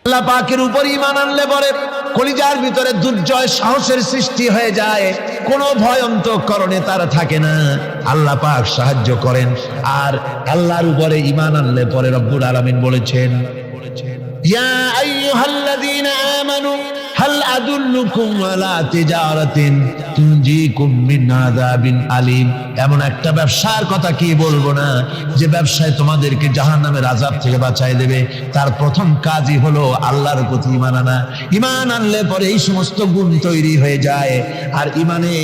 আল্লাহ পাকের উপর ঈমান আনলে পরে কলিজার ভিতরে দুর্জয় সাহসের সৃষ্টি হয়ে যায়, কোনো ভয় অন্তঃকরণে তার থাকে না। আল্লাহ পাক সাহায্য করেন। আর আল্লাহর উপরে ঈমান আনলে পরে রব্বুল আলামিন বলেছেন, ইয়া আইয়ুহাল্লাযীনা আমানু হাল আদুল্লুকুম আলা তিজারাতিন তুনজিকুম মিন আযাবিন আলীম। এমন একটা ব্যবসার কথা কি বলবো না, যে ব্যবসায় তোমাদেরকে জাহান্নামের আযাব থেকে বাঁচায় দেবে। তার প্রথম কাজই হলো আল্লাহর প্রতি ঈমান আনা। ঈমান আনলে পরে এই সমস্ত গুণ তৈরি হয়ে যায়। আর ঈমানে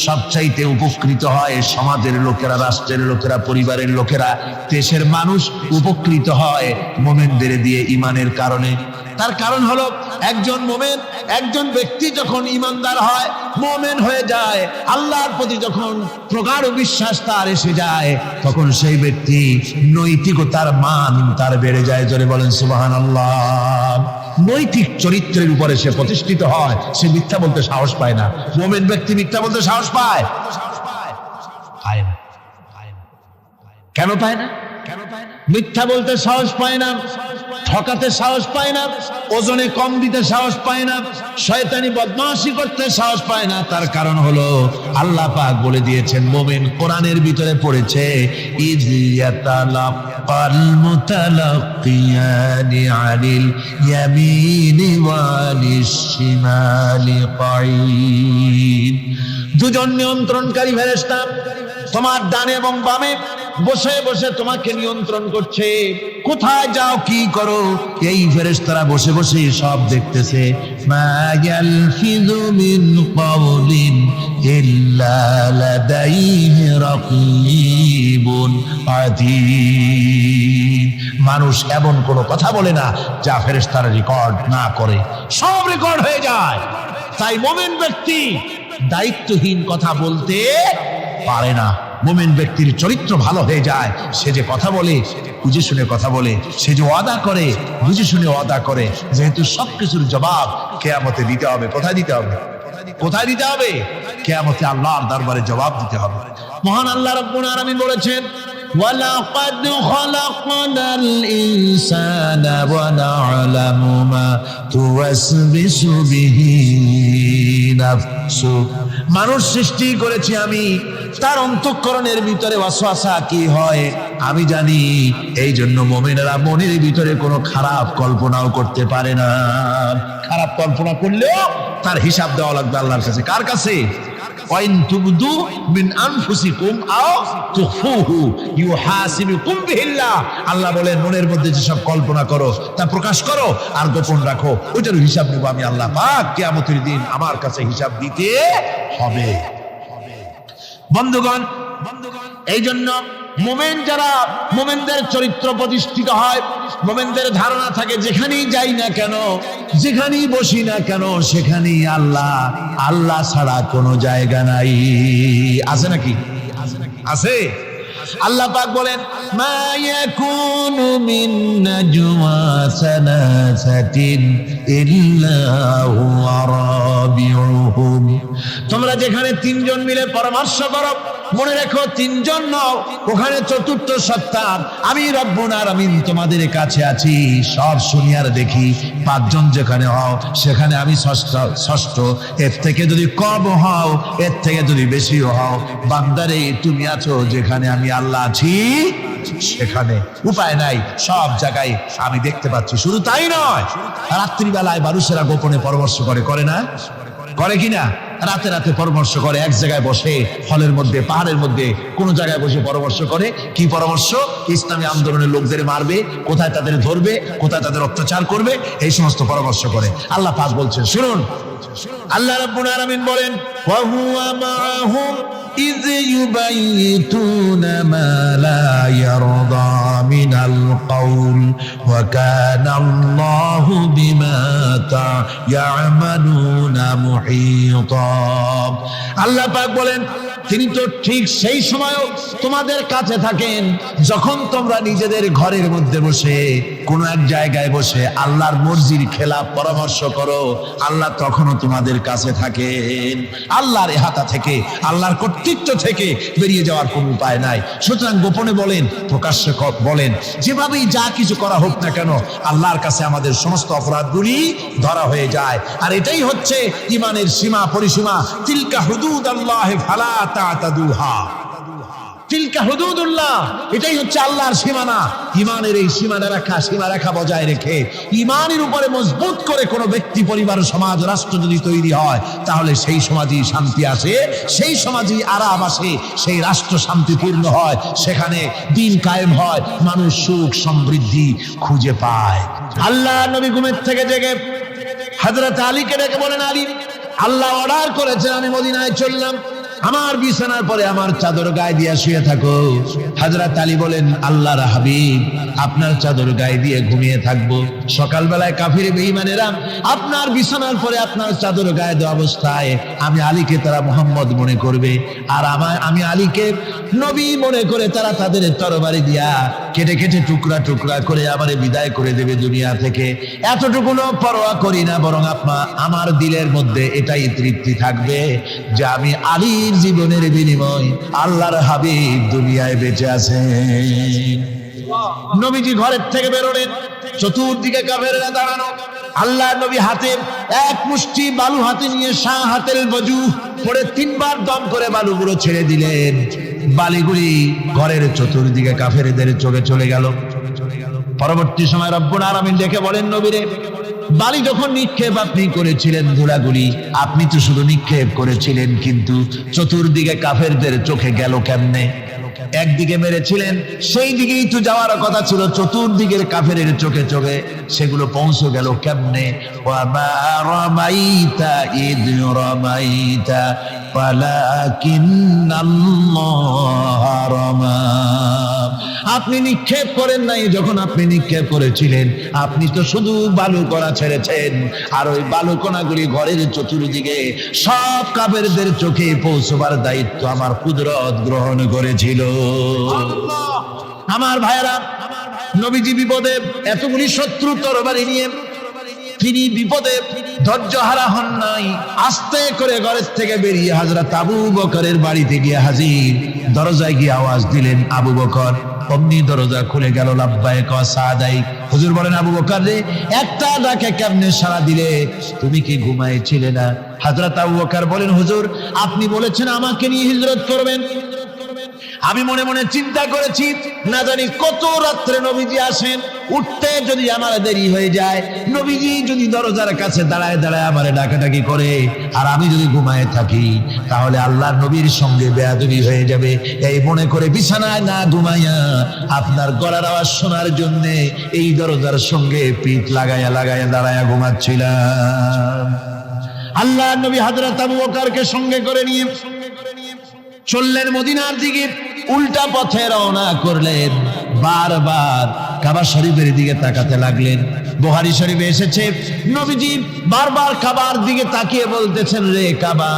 সবচাইতে উপকৃত হয় সমাজের লোকেরা, রাষ্ট্রের লোকেরা, পরিবারের লোকেরা, দেশের মানুষ উপকৃত হয় মুমিনদের দিয়ে ঈমানের কারণে। তার কারণ হলো একজন মুমিন, একজন ব্যক্তি যখন ঈমানদার হয়, মুমিন হয়ে যায়, আল্লাহর প্রতি যখন প্রগাঢ় বিশ্বাস তার এসে যায়, তখন সেই ব্যক্তি নৈতিকতার মান তার বেড়ে যায়। জোরে বলেন সুবহানাল্লাহ। নৈতিক চরিত্রের উপরে সে প্রতিষ্ঠিত হয়, সে মিথ্যা বলতে সাহস পায় না। মুমিন ব্যক্তি মিথ্যা বলতে সাহস পায় না। কেন পায় না? মিথ্যা বলতে সাহস পায় না, ঠকাতে সাহস পায় না, ওজনে কম দিতে সাহস পায় না, শয়তানি বদমাশি করতে সাহস পায় না। তার কারণ হলো আল্লাহ পাক বলে দিয়েছেন, মুমিন কোরআনের ভিতরে পড়েছে, ইয ইয়াতালাক্কাল মুতালাক্কিয়ানি আনিল ইয়ামিনি ওয়ালিশ শিমালি কাঈদ। দুজন নিয়ন্ত্রণকারী ফেরেশতা তোমার ডানে এবং বামে বসে বসে তোমাকে নিয়ন্ত্রণ করছে। কোথায় যাও, কি করো, এই ফেরেশতারা বসে বসে সব দেখতেছে। মা ইয়ালফিযু মিন কাওলিন ইল্লা লাদাইহি রাকীবুন আতীদ। মানুষ এমন কোনো কথা বলে না যা ফেরেশতারা রেকর্ড না করে, সব রেকর্ড হয়ে যায়। তাই মুমিন ব্যক্তি দায়িত্বহীন কথা বলতে পারে না। মুমিন ব্যক্তির চরিত্র ভালো হয়ে যায়, সে যে কথা বলে বুঝে শুনে কথা বলে, সে যে ওয়াদা করে বুঝে শুনে ওয়াদা করে। যেহেতু সবকিছুর জবাব কিয়ামতে দিতে হবে। কোথায় দিতে হবে? কোথায় দিতে হবে? কিয়ামতে আল্লাহর দরবারে জবাব দিতে হবে। মহান আল্লাহ রাব্বুল আলামিন বলেছেন, ওয়ালাকাদ খালাকনাল ইনসানা ওয়া না'লামু মা তুওয়াসবিসু বিহি নাফসু। মানুষ সৃষ্টি করেছি আমি, তার অন্তঃকরণের ভিতরে ওয়াসওয়াসা কি হয় আমি জানি। এই জন্য মুমিনেরা মনের ভিতরে কোনো খারাপ কল্পনাও করতে পারে না। খারাপ কল্পনা করলেও তার হিসাব দেওয়া লাগবে আল্লাহর কাছে। কার কাছে? ওয়াইন তুবদু মিন আনফুসিকুম আও তুখফুহু ইউহাসিবুকুম বিহিল্লাহ। আল্লাহ বলেন, মনের মধ্যে যেসব কল্পনা করো তা প্রকাশ করো আর গোপন রাখো, ওইটার হিসাব নেব আমি আল্লাহ পাক। কিয়ামতের দিন আমার কাছে হিসাব দিতে হবে। বন্ধুগণ, এই জন্য মুমিন যারা, মুমিনদের চরিত্র প্রতিষ্ঠিত হয়, মুমিনদের ধারণা থাকে যেখানেই যাই না কেন, যেখানেই বসি না কেন, সেখানেই আল্লাহ, আল্লাহ ছাড়া কোনো জায়গা নাই। আছে নাকি? আছে। আল্লাহ পাক বলেন, মা ইয়াকুনু মিন নাজওয়া সালাসাতিন ইল্লা হুয়া রাবিউহুম। তোমরা যেখানে তিনজন মিলে পরামর্শ করো, মনে রেখো তিনজন নও, ওখানে চতুর্থ সত্তা আমি রব্বুল আলামিন তোমাদের কাছে আছি। সব শুনি আর দেখি। পাঁচজন যেখানে হও সেখানে আমি ষষ্ঠ। এর থেকে যদি কম হও, এর থেকে যদি বেশিও হও, বান্দারে তুমি আছো যেখানে আমি আল্লাহ আছি সেখানে। উপায় নাই, সব জায়গায় আমি দেখতে পাচ্ছি। শুধু তাই নয়, রাত্রিবেলায় মানুষেরা গোপনে পরামর্শ করে, করে না? করে কিনা? রাতে রাতে পরামর্শ করে, এক জায়গায় বসে, হলের মধ্যে, পাহাড়ের মধ্যে, কোন জায়গায় বসে পরামর্শ করে। কি পরামর্শ? ইসলামী আন্দোলনের লোকদের মারবে, কোথায় তাদের ধরবে, কোথায় তাদের অত্যাচার করবে, এই সমস্ত পরামর্শ করে। আল্লাহ পাক বলছেন, শুনুন, আল্লাহ রাব্বুল আলামিন বলেন, ওয়া হুয়া মাআহুম ইয ইউবাইতুনা মা লা ইয়ারদা মিনাল কওল ওয়া কানা আল্লাহু বিমা তা'মালুনা মুহীতা। আল্লাহ পাক বলেন, তিনি তো ঠিক সেই সময়ও তোমাদের কাছে থাকেন যখন তোমরা নিজেদের ঘরের মধ্যে বসে কোনো এক জায়গায় বসে আল্লাহর মর্জির খেলাফ পরামর্শ করো, আল্লাহ তখনও তোমাদের কাছে থাকেন। আল্লাহর ইহাতা থেকে, আল্লাহর কর্তৃত্ব থেকে বেরিয়ে যাওয়ার কোনো উপায় নাই। সুতরাং গোপনে বলেন, প্রকাশ্যে বলেন, যেভাবেই যা কিছু করা হোক না কেন, আল্লাহর কাছে আমাদের সমস্ত অপরাধগুলি ধরা হয়ে যায়। আর এটাই হচ্ছে ঈমানের সীমা পরিসীমা। তিলকা হুদুদাল্লাহ ফালা তা'তাদুহা, তিলকা হুদুদুল্লাহ, এটাই হচ্ছে আল্লাহর সীমানা। ঈমানের এই সীমারেখা বজায় রেখে ঈমানের উপরে মজবুত করে কোনো ব্যক্তি, পরিবার, সমাজ, রাষ্ট্র যদি তৈরি হয়, তাহলে সেই সমাজই শান্তি আসে, সেই সমাজই আরাম আসে, সেই রাষ্ট্র শান্তিপূর্ণ হয়, সেখানে দিন কায়েম হয়, মানুষ সুখ সমৃদ্ধি খুঁজে পায়। আল্লাহ নবী ঘুমের থেকে জেগে হযরত আলীকে ডেকে বলেন, আলী, আল্লাহ অর্ডার করেছেন আমি মদিনায় চললাম, আমার বিছানার পরে আমার চাদর গায়ে দিয়ে শুয়ে থাকো। হযরত আলী বলেন, আল্লাহর হাবিব, আপনার চাদর গায়ে দিয়ে ঘুমিয়ে থাকবো? সকালবেলায় কাফির বেঈমানেরা আপনার বিছানার পরে আপনার চাদর গায়ে দেওয়া অবস্থায় আমি আলীকে তারা মুহাম্মদ মনে করবে, আর আমি আলীকে নবী মনে করে তারা তাদের তরবারি দিয়া কেটে কেটে টুকরা টুকরা করে আমারে বিদায় করে দেবে দুনিয়া থেকে। এতটুকুনো পরোয়া করি না, বরং আমার দিলের মধ্যে এটাই তৃপ্তি থাকবে যে আমি আলীর জীবনের বিনিময় আল্লাহর হাবিব দুনিয়ায় বেঁচে আছেন। নবীজি ঘরের থেকে বেরোলেন, চতুর্দিকে কাফেররা দাঁড়ানো। আল্লাহ নবী হাতে এক মুষ্টি বালু হাতে নিয়ে শাহ হাতের বজু পরে 3 বার দম করে বালুগুলো ছেড়ে দিলেন। বালিগুলি ঘরের চতুর্দিকে কাফেরদের চোখে চলে গেল। পরবর্তী সময় রব্বুল আলামিন দেখে বলেন, নবীরে, বালি যখন নিক্ষেপ আপনি করেছিলেন, ধুলাগুলি আপনি তো শুধু নিক্ষেপ করেছিলেন, কিন্তু চতুর্দিকে কাফেরদের চোখে গেল কেমনে? একদিকে মেরেছিলেন, সেই দিকেই তো যাওয়ার কথা ছিল, চতুর্দিকের কাফেরের চোখে চোখে সেগুলো পৌঁছে গেল কেমনে? ওয়ামা রামাইতা ইদ রামাইতা ওয়ালাকিন্নাল্লাহ রামা। আপনি নিক্ষেপ করেন নাই, যখন আপনি নিক্ষেপ করেছিলেন আপনি তো শুধু বালু কণা ছেড়েছেন, আর ওই বালু কণাগুলি ঘরের চতুর্দিকে সব কাফেরদের চোখে পৌঁছবার দায়িত্ব আমার কুদরত গ্রহণ করেছিল। আমার ভাইয়েরা, নবীজি বিপদে, এতগুলি শত্রু তরবারি নিয়ে তিনি বিপদে ধৈর্য হারা হন নাই। আস্তে করে ঘরের থেকে বেরিয়ে হযরত আবু বকরের বাড়িতে গিয়ে হাজির। দরজায় গিয়ে আওয়াজ দিলেন, আবু বকর। অমনি দরজা খুলে গেল। লাব্বাইক ওয়া সাদাইক। হুজুর বলেন, আবু বকর রে, একটা ডাকে কেমনে সাড়া দিলে? তুমি কি ঘুমাইছিলে না? হযরত আবু বকর বলেন, হুজুর, আপনি বলেছেন আমাকে নিয়ে হিজরত করবেন, আমি মনে মনে চিন্তা করেছি, না জানি কত রাত্রে নবীজি আসেন, উঠতে যদি আমার দেরি হয়ে যায়, নবীজি যদি দরজার কাছে দাঁড়ায় দাঁড়ায় আমারে ডাকাডাকি করে, আর আমি যদি ঘুমায় থাকি, তাহলে আল্লাহর নবীর সঙ্গে বেয়াদবি হয়ে যাবে। এই মনে করে বিছানায় না ঘুমাইয়া আপনার গলার আওয়াজ শোনার জন্য এই দরজার সঙ্গে পিঠ লাগাইয়া লাগাইয়া দাঁড়াইয়া ঘুমাচ্ছিলাম। আল্লাহর নবী হযরত আবু বকরকে সঙ্গে করে নিয়ে চললেন মদিনার দিকে। উল্টা পথে রওনা করলেন। বারবার কাবা শরীফের দিকে তাকাতে লাগলেন। বুখারী শরীফে এসেছে, নবীজি বারবার কাবার দিকে তাকিয়ে বলতেছেন, রে কাবা,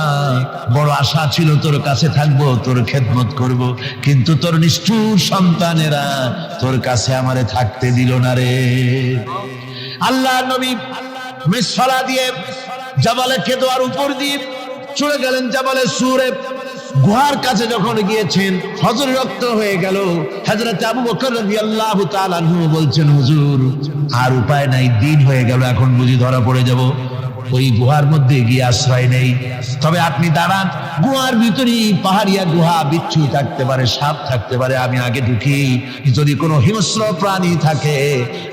বড় আশা ছিল তোর কাছে থাকবো, তোর খেদমত করব, কিন্তু তোর নিষ্ঠুর সন্তানেরা তোর কাছে আমারে থাকতে দিল না রে। আল্লাহ নবী মিসফালা দিয়ে জাবালে কেদোয়ার উপর দিয়ে চলে গেলেন জাবালে সুরে। গুহার কাছে যখন গিয়েছেন, হযরত রক্ত হয়ে গেল। হযরত আবু বকর রাদিয়াল্লাহু তাআলা আনহু বলছেন, হুজুর, আর উপায় নাই, দিন হয়ে গেল, এখন বুঝি ধরা পড়ে যাব। ওই গুহার মধ্যে গিয়ে আশ্রয় নেই। তবে আপনি দাঁড়ান, গুহার ভিতরেই পাহাড়িয়া গুহা, বিচ্ছু থাকতে পারে, সাপ থাকতে পারে, আমি আগে ঢুকি। যদি কোনো হিংস্র প্রাণী থাকে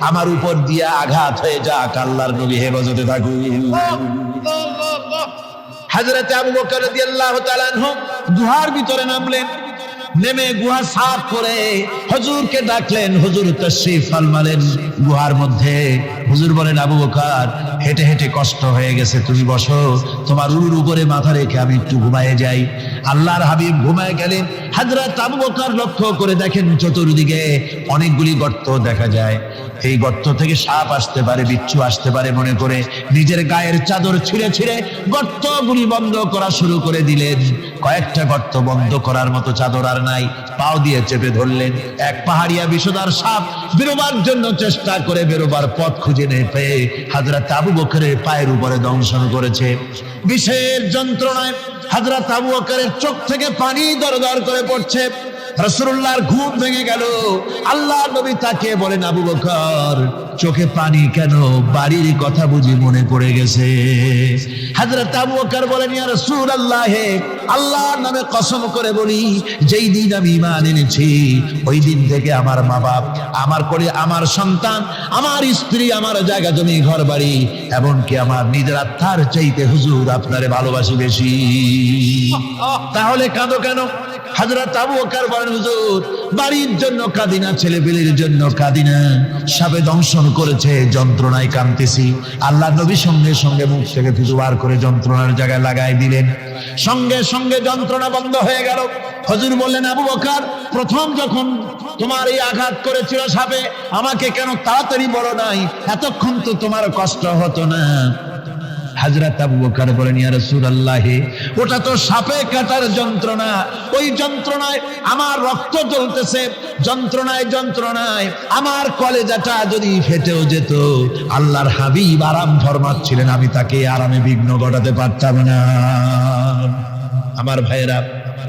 আমার উপর দিয়ে আঘাত হয়ে যাক, আল্লাহর নবী হেফাজতে থাকুন। হযরত আবু বকর রাদিয়াল্লাহু তাআলা আনহু গুহার ভিতরে নামলেন। নেমে গুহা সাফ করে হুজুরকে ডাকলেন, হুজুর তাশরীফ ফরমালেন গুহার মধ্যে। হুজুর বলেন, আবু বকর হেঁটে হেঁটে কষ্ট হয়ে গেছে, তুমি বসো, তোমার উরুর উপরে মাথা রেখে আমি একটু ঘুমায়ে যাই। আল্লাহর হাবিব ঘুমায় গেলেন। হযরত আবু বকর লক্ষ্য করে দেখেন চতুর্দিকে অনেকগুলি গর্ত দেখা যায়। এই গর্ত থেকে সাপ আসতে পারে, বিচ্ছু আসতে পারে মনে করে নিজের গায়ের চাদর ছিঁড়ে ছিঁড়ে গর্তগুলি বন্ধ করা শুরু করে দিলেন। কয়েকটা গর্ত বন্ধ করার মতো চাদর আর নাই, পাও দিয়ে চেপে ধরলেন। এক পাহাড়িয়া বিষধর সাপ বেরোবার জন্য চেষ্টা করে বেরোবার পথ খুঁজে নেই পেয়ে হযরত আবু বকরের পায়ের উপরে দংশন করেছে। বিষের যন্ত্রণায় হযরত আবু বকরের চোখ থেকে পানি দরদর করে পড়ছে। রাসূলুল্লাহর ঘুম ভেঙে গেল। আল্লাহর নবী তাকে বলেন, আবু বকর চোখে পানি কেন? বাড়ির কথা বুঝি মনে পড়ে গেছে? হযরত আবু বকর বলেন, ইয়া রাসূলুল্লাহ, আল্লাহর নামে কসম করে বলি, যেই দিন আমি ঈমান এনেছি ওই দিন থেকে আমার মা বাপ, আমার কোলে আমার সন্তান, আমার স্ত্রী, আমার জায়গা জমি ঘর বাড়ি, এমনকি আমার নিজের আত্মার চাইতে হুজুর আপনারে ভালোবাসি বেশি। তাহলে কাঁদো কেন? হযরত আবু বকর বলেন, হুজুর বাড়ির জন্য কাঁদি না, ছেলেপেলের জন্য কাঁদি না, সাপে দংশন করেছে, যন্ত্রণায় কাঁদতেছি। আল্লাহ নবী সঙ্গে সঙ্গে মুখ থেকে থুতু বার করে যন্ত্রণার জায়গায় লাগাই দিলেন। সঙ্গে সঙ্গে যন্ত্রণা বন্ধ হয়ে গেল। হুজুর বললেন, আবু বকর প্রথম যখন তোমার এই আঘাত করেছিল সাপে, আমাকে কেন তাড়াতাড়ি বলো নাই? এতক্ষণ তো তোমার কষ্ট হতো না। হযরত আবু বকর বলেন, ইয়া রাসূলুল্লাহ, ওটা তো সাপে কাটার যন্ত্রণা, ওই যন্ত্রণায় আমার রক্ত জ্বলতেছে, যন্ত্রণায় যন্ত্রণায় আমার কলেজাটা যদি ফেটেও যেত। আল্লাহর হাবিব আরাম ফরমাচ্ছিলেন, আমি তাকে আরামে বিঘ্ন ঘটাতে পারতাম না। আমার ভাইয়েরা,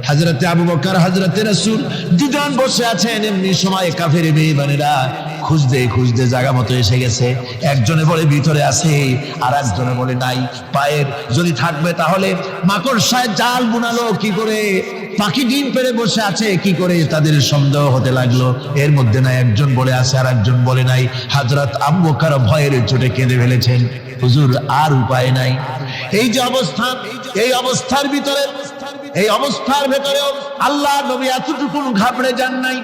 হযরতে আবু বকর হযরতে রাসূল দুজন বসে আছেন। এমনি সময় কাফের বেঈমানেরা খুঁজতে খুঁজতে জায়গা মতো এসে গেছে। একজনে বলে ভিতরে আছে, আর একজনে বলে নাই। পায়ের যদি থাকবে তাহলে মাকড়সায় জাল বুনালো কি করে, পাখি ডিম পেড়ে বসে আছে কি করে, তাদের সন্দেহ হতে লাগলো। এর মধ্যে না একজন বলে আছে আর একজন বলে নাই। হযরত আবু বকর ভয়ের চোটে কেঁদে ফেলেছেন, হুজুর আর উপায় নাই। এই যে অবস্থা, এই অবস্থার ভিতরে, এই অবস্থার ভেতরেও আল্লাহ নবী এতটুকু ঘাবড়ে যান নাই।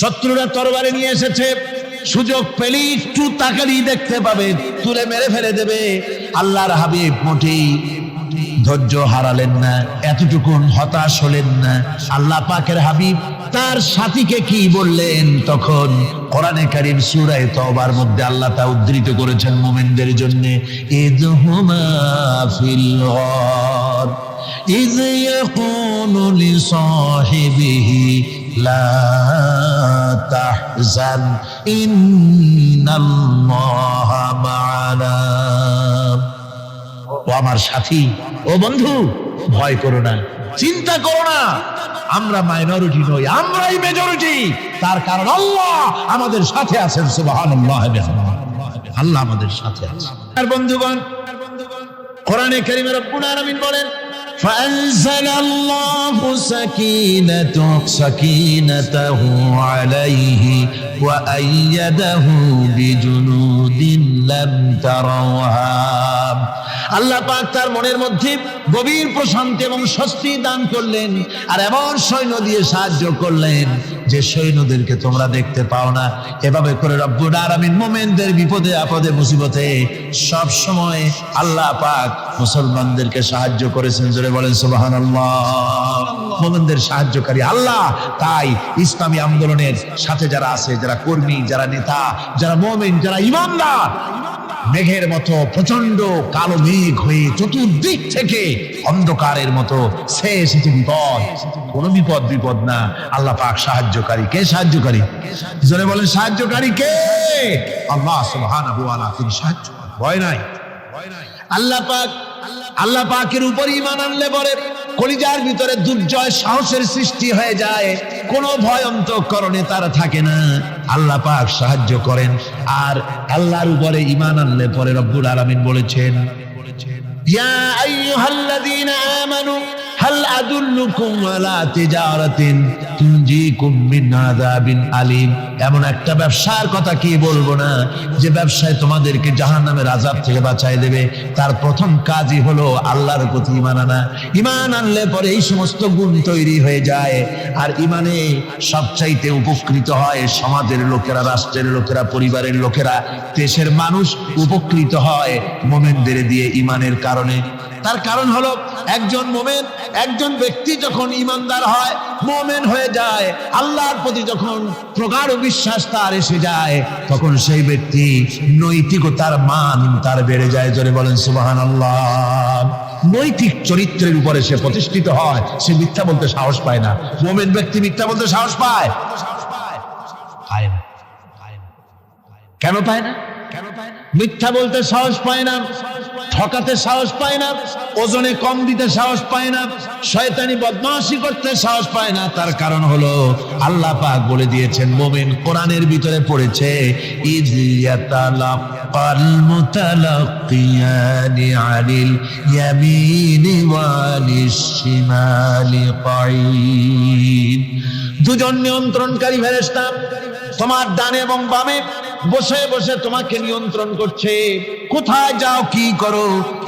শত্রুরা তরবারি নিয়ে এসেছে, সুযোগ পেলি একটু তাকালি দেখতে পাবে, তুলে মেরে ফেলে দেবে। আল্লাহর হাবিব মোটেই ধৈর্য হারালেন না, এতটুকু হতাশ হলেন না। আল্লাহ পাকের হাবিব তার সাথীকে কি বললেন? তখন কোরআনে কারীম সূরা তাওবার মধ্যে আল্লাহ তা উদ্ধৃত করেছেন মুমিনদের জন্য, ইযহুমা ফিল গার ইয ইয়াকুলু লিসাহিবিহি লা তাহজান ইন্নাল্লাহা মা'ানা। ও আমার সাথী, ও বন্ধু, ভয় করো না, চিন্তা করো না, আমরা মাইনরিটি নই, আমরাই মেজরিটি। তার কারণ আল্লাহ আমাদের সাথে আছেন। সুবহানাল্লাহ, আল্লাহ আমাদের সাথে আছেন। আর বন্ধুগণ, কোরআনে কারীমে রব্বুল আলামিন বলেন, فأنزل الله سكينته عليه وأيده بجنود لم تروها। আল্লাহ পাক তার মনের মধ্যে গভীর প্রশান্তি এবং স্বস্তি দান করলেন, আর এমন সৈন্য দিয়ে সাহায্য করলেন যে সৈন্যদেরকে তোমরা দেখতে পাও না। এভাবে করে রব্বুল আলামিন মুমিনদের বিপদে আপদে মুসিবতে সব সময় আল্লাহ পাক মুসলমানদেরকে সাহায্য করেছেন। জোরে বলেন সুবহানাল্লাহ। মুমিনদের সাহায্যকারী আল্লাহ। তাই ইসলামী আন্দোলনের সাথে যারা আছে, যারা কর্মী, যারা নেতা, যারা মুমিন, যারা ঈমানদার, মেঘের মতো প্রচন্ড কালো মেঘ হয়ে চতুর্দিক থেকে অন্ধকারের মতো সে এসেছে বিপদ। কোন বিপদ না, আল্লাহ পাক সাহায্যকারী। কে সাহায্যকারী? জোরে বলেন, সাহায্যকারী কে? আল্লাহ সুবহানাহু ওয়া তাআলা, তিনি সাহায্য, ভয় নাই। আল্লাহ পাকের উপর ঈমান আনলে পরে কলিজার ভিতরে দুর্জয় সাহসের সৃষ্টি হয়ে যায়, কোনো ভয় অন্তঃকরণে তার থাকে না। আল্লাহ পাক সাহায্য করেন। আর আল্লাহর উপরে ঈমান আনলে পরে রব্বুল আলামিন বলেছেন, ইয়া আইয়ুহাল্লাযীনা আমানু হাল আদুল্লুকুম আলা তিজারাতিন ইউনজিকুম মিন আযাবিন আলীম। এমন একটা ব্যবসার কথা কি বলবো না যে ব্যবসায় তোমাদেরকে জাহান্নামের আযাব থেকে বাঁচায় দেবে। তার প্রথম কাজই হলো আল্লাহর প্রতি ঈমান আনা। ঈমান আনলে পরে এই সমস্ত গুণ তৈরি হয়ে যায়। আর ঈমানে সবচাইতে উপকৃত হয় সমাজের লোকেরা, রাষ্ট্রের লোকেরা, পরিবারের লোকেরা, দেশের মানুষ উপকৃত হয় মুমিনদের দিয়ে ঈমানের কারণে। তার কারণ হলো একজন মুমিন, একজন ব্যক্তি যখন ঈমানদার হয়, মুমিন হয়ে যায়, আল্লাহর প্রতি যখন প্রগাঢ় বিশ্বাস তার এসে যায়, তখন সেই ব্যক্তি নৈতিকতার মান তার বেড়ে যায়। জোরে বলেন সুবহানাল্লাহ। নৈতিক চরিত্রের উপরে সে প্রতিষ্ঠিত হয়, সে মিথ্যা বলতে সাহস পায় না। মুমিন ব্যক্তি মিথ্যা বলতে সাহস পায়? পায় না। কেন পায় না? মিথ্যা বলতে সাহস পায় না, ঠকাতে সাহস পায় না, ওজনে কম দিতে সাহস পায় না, শয়তানি বদমাশি করতে সাহস পায় না। তার কারণ হলো আল্লাহ পাক বলে দিয়েছেন, মুমিন কোরআনের ভিতরে পড়েছে, ইয ইয়াতালাক্কাল মুতালাক্কিয়ানি আনিল ইয়ামিনি ওয়ালিশ শিমালি কাঈদ। দুজন নিয়ন্ত্রণকারী ফেরেশতা তোমার ডানে এবং বামে বসে বসে তোমাকে নিয়ন্ত্রণ করছে। কোথায় যাও, কি করো,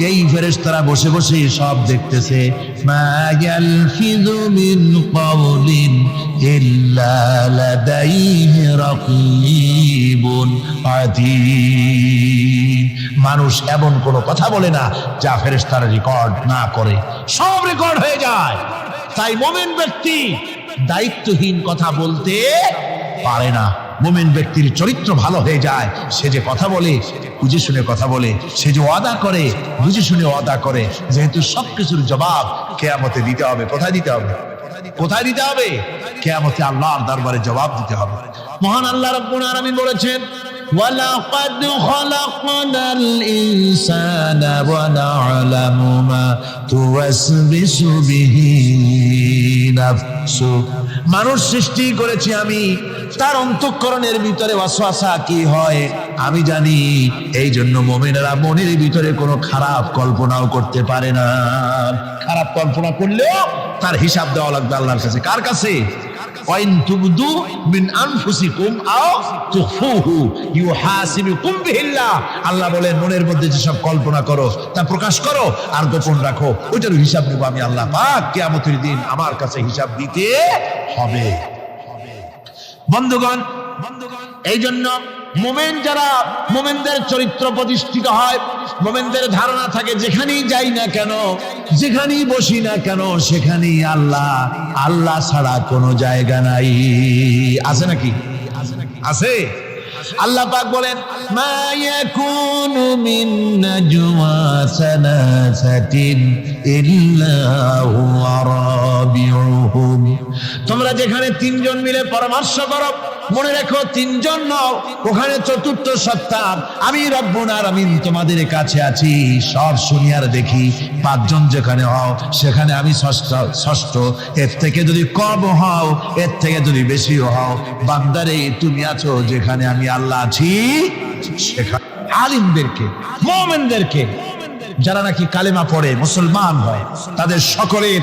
এই ফেরেশতারা বসে বসে সব দেখতেছে। মা ইয়ালফিযু মিন কাওলিন ইল্লা লাদাইহি রাকীবুন আতীদ। মানুষ এমন কোনো কথা বলে না যা ফেরেশতারা রেকর্ড না করে, সব রেকর্ড হয়ে যায়। তাই মুমিন ব্যক্তি দায়িত্বহীন কথা বলতে পারে না। মুমিন ব্যক্তির চরিত্র ভালো হয়ে যায়, সে যে কথা বলে বুঝে শুনে কথা বলে, সে যে ওয়াদা করে বুঝে শুনে ওয়াদা করে। যেহেতু সবকিছুর জবাব কিয়ামতে দিতে হবে। কোথায় দিতে হবে? কোথায় দিতে হবে? কিয়ামতে আল্লাহর দরবারে জবাব দিতে হবে। মহান আল্লাহ রাব্বুল আলামিন বলেছেন, ওয়ালাকাদ খালাকনাল ইনসানা ওয়া না'লামু মা তুওয়াসবিসু বিহি নাফসু। মানুষ সৃষ্টি করেছি আমি, তার অন্তঃকরণের ভিতরে ওয়াসওয়াসা কি হয় আমি জানি। এই জন্য মুমিনেরা মনের ভিতরে কোনো খারাপ কল্পনাও করতে পারে না। খারাপ কল্পনা করলেও তার হিসাব দেওয়া লাগবে আল্লাহর কাছে। কার কাছে? ওয়াইন তুবদু মিন আনফুসিকুম আও তুখফুহু ইউহাসিবুকুম বিহিল্লাহ। আল্লাহ বলেন, মনের মধ্যে যেসব কল্পনা করো তা প্রকাশ করো আর গোপন রাখো, ওইটার হিসাব নেব আমি আল্লাহ পাক। কিয়ামতের দিন আমার কাছে হিসাব দিতে হবে। বন্ধুগণ, এই জন্য মুমিন যারা, মুমিনদের চরিত্র প্রতিষ্ঠিত হয়, মুমিনদের ধারণা থাকে যেখানেই যাই না কেন, যেখানেই বসি না কেন, সেখানেই আল্লাহ, আল্লাহ ছাড়া কোনো জায়গা নাই। আছে নাকি? আছে। আল্লাহ পাক বলেন, মা ইয়াকুনু মিন নাজওয়া সালাসাতিন ইল্লা হুয়া রাবিউহুম। তোমরা যেখানে তিনজন মিলে পরামর্শ করো, মনে রেখো তিনজন নও, ওখানে চতুর্থ সত্তা আমি রব্বুল আলামিন তোমাদের কাছে আছি। সব শুনি আর দেখি। পাঁচজন যেখানে হও সেখানে আমি ষষ্ঠ। এর থেকে যদি কম হও, এর থেকে যদি বেশি হও, বান্দারে তুমি আছো যেখানে আমি আল্লাহ আছি সেখানে। আলিমদেরকে, মুমিনদেরকে, যারা নাকি কালেমা পড়ে মুসলমান হয়, তাদের সকলের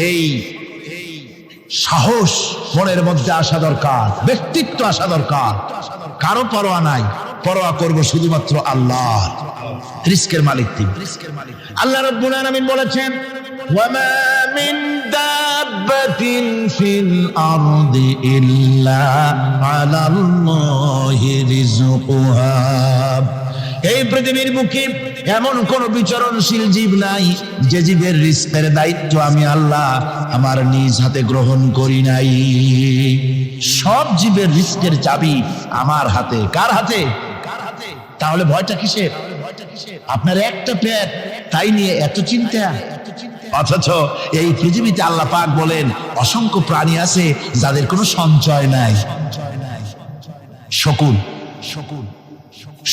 এই সাহস মনের মধ্যে আসা দরকার, ব্যক্তিত্ব আসা দরকার। কারো পরোয়া নাই, পরোয়া করব শুধুমাত্র আল্লাহ। রিস্কের মালিক তিনি। আল্লাহ রাব্বুল আলামিন বলেছেন, ওয়ামা মিন দাব্বাতিন ফিল আরদি ইল্লা আলাল্লাহি রিজকুহা। এই পৃথিবীর বুকে এমন কোন বিচরণশীল জীব নাই যে জীবের রিস্কের দায়িত্ব আমি আল্লাহ আমার নিজ হাতে গ্রহণ করি নাই। সব জীবের রিস্কের চাবি আমার হাতে। কার হাতে? তাহলে ভয়টা কিসের? আপনার একটা পেট, তাই নিয়ে এত চিন্তা। অথচ এই পৃথিবীতে আল্লাহ পাক বলেন অসংখ্য প্রাণী আছে যাদের কোনো সঞ্চয় নাই। শকুন,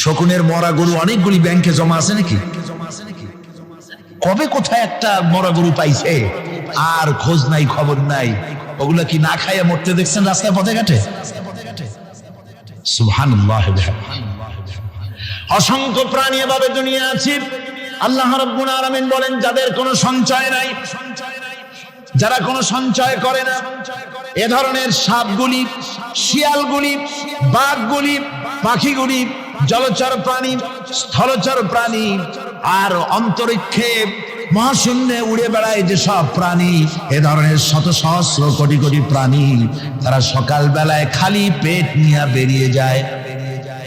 শকুনের মরা গরু অনেকগুলি ব্যাংকে জমা আছে নাকি? কবে কোথায় একটা মরা গরু পাইছে আর খোঁজ নাই, খবর নাই। ওগুলা কি না খাইয়া মরতে দেখছেন রাস্তায় পথে ঘাটে? সুবহানাল্লাহ। অসংখ্য প্রাণী এভাবে দুনিয়া আছে। আল্লাহ রাব্বুল আলামিন বলেন যাদের কোনো সঞ্চয় নাই, যারা কোনো সঞ্চয় করে না, এ ধরনের সাপগুলি, শিয়ালগুলি, বাঘগুলি, পাখিগুলি, জলচর প্রাণী, স্থলচর প্রাণী আর অন্তরিক্ষে মহাশূন্যে উড়ে বেড়ায় যে সব প্রাণী, এ ধরনের শত সহস্র কোটি কোটি প্রাণী, তারা সকাল বেলায় খালি পেট নিয়ে বেরিয়ে যায়।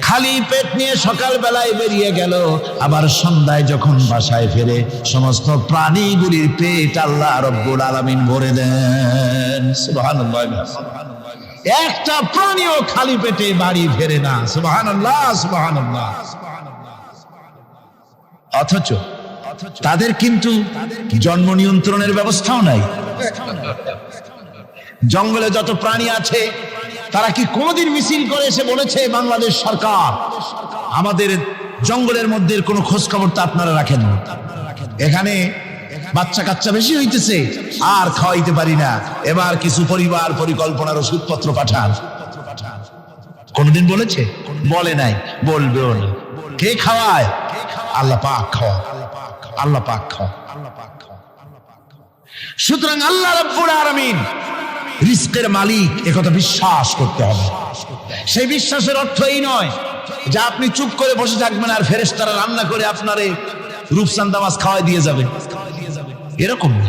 খালি পেট নিয়ে সকাল বেলায় বেরিয়ে গেল, আবার সন্ধ্যায় যখন বাসায় ফেরে সমস্ত প্রাণীগুলির পেট আল্লাহ রব্বুল আলামিন ভরে দেন। সুবহানাল্লাহ। একটা প্রাণীও খালি পেটে বাড়ি ফেরে না। সুবহানাল্লাহ, সুবহানাল্লাহ। অথচ তাদের কিন্তু জন্ম নিয়ন্ত্রণের ব্যবস্থাও নাই। জঙ্গলে যত প্রাণী আছে তারা কি কোনোদিন মিছিল করে এসে বলেছে বাংলাদেশ সরকার আমাদের জঙ্গলের মধ্যে কোনো খোঁজ খবর তো আপনারা রাখেন না, এখানে বাচ্চা কাচ্চা বেশি হইতেছে আর খাওয়াইতে পারি না, এবার কিছু পরিবার পরিকল্পনার ওষুধপত্র পাঠান? কোনদিন বলেছে? বলে নাই, বলবেও না। কে খাওয়ায়? আল্লাহ পাক খাওয়া, আল্লাহ পাক খাওয়া। সুতরাং আল্লাহ রাব্বুল আলামিন রিজকের মালিক, একথা বিশ্বাস করতে হবে। সেই বিশ্বাসের অর্থ এই নয় যে আপনি চুপ করে বসে থাকবেন আর ফেরেশতারা রান্না করে আপনারে রূপচাঁদা মাছ খাওয়াই দিয়ে যাবে, এরকম না।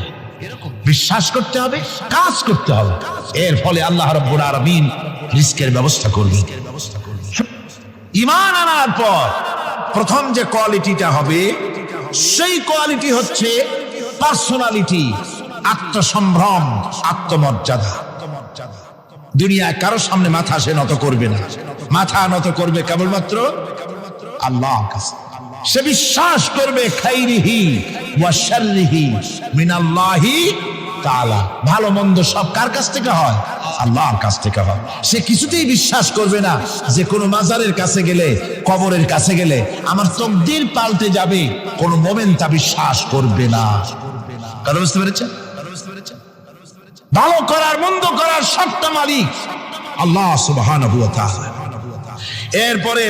বিশ্বাস করতে হবে, কাজ করতে হবে, এর ফলে আল্লাহ রাব্বুল আলামিন রিজকের ব্যবস্থা করবেন। ঈমান আনার পর প্রথম যে কোয়ালিটিটা হবে সেই কোয়ালিটি হচ্ছে পার্সোনালিটি, আত্মসম্ভ্রম, আত্মমর্যাদা। দুনিয়ায় কারোর সামনে মাথা সে নত করবে না, মাথা নত করবে কেবলমাত্র আল্লাহর কাছে। সে বিশ্বাস করবে খাইরিহি ওয়া শাররিহি মিনাল্লাহি তাআলা, ভালো মন্দ সব কার কাছ থেকে হয়? আল্লাহর কাছ থেকে হয়। সে কিছুতেই বিশ্বাস করবে না যে কোনো মাজারের কাছে গেলে, কবরের কাছে গেলে আমার তকদির পাল্টে যাবে, কোনো মোমেন তা বিশ্বাস করবে না। কথা বুঝতে পেরেছেন? ভালো করার মন্দ করার সবটা মালিক আল্লাহ সুবহানাহু ওয়া তাআলা। এরপরে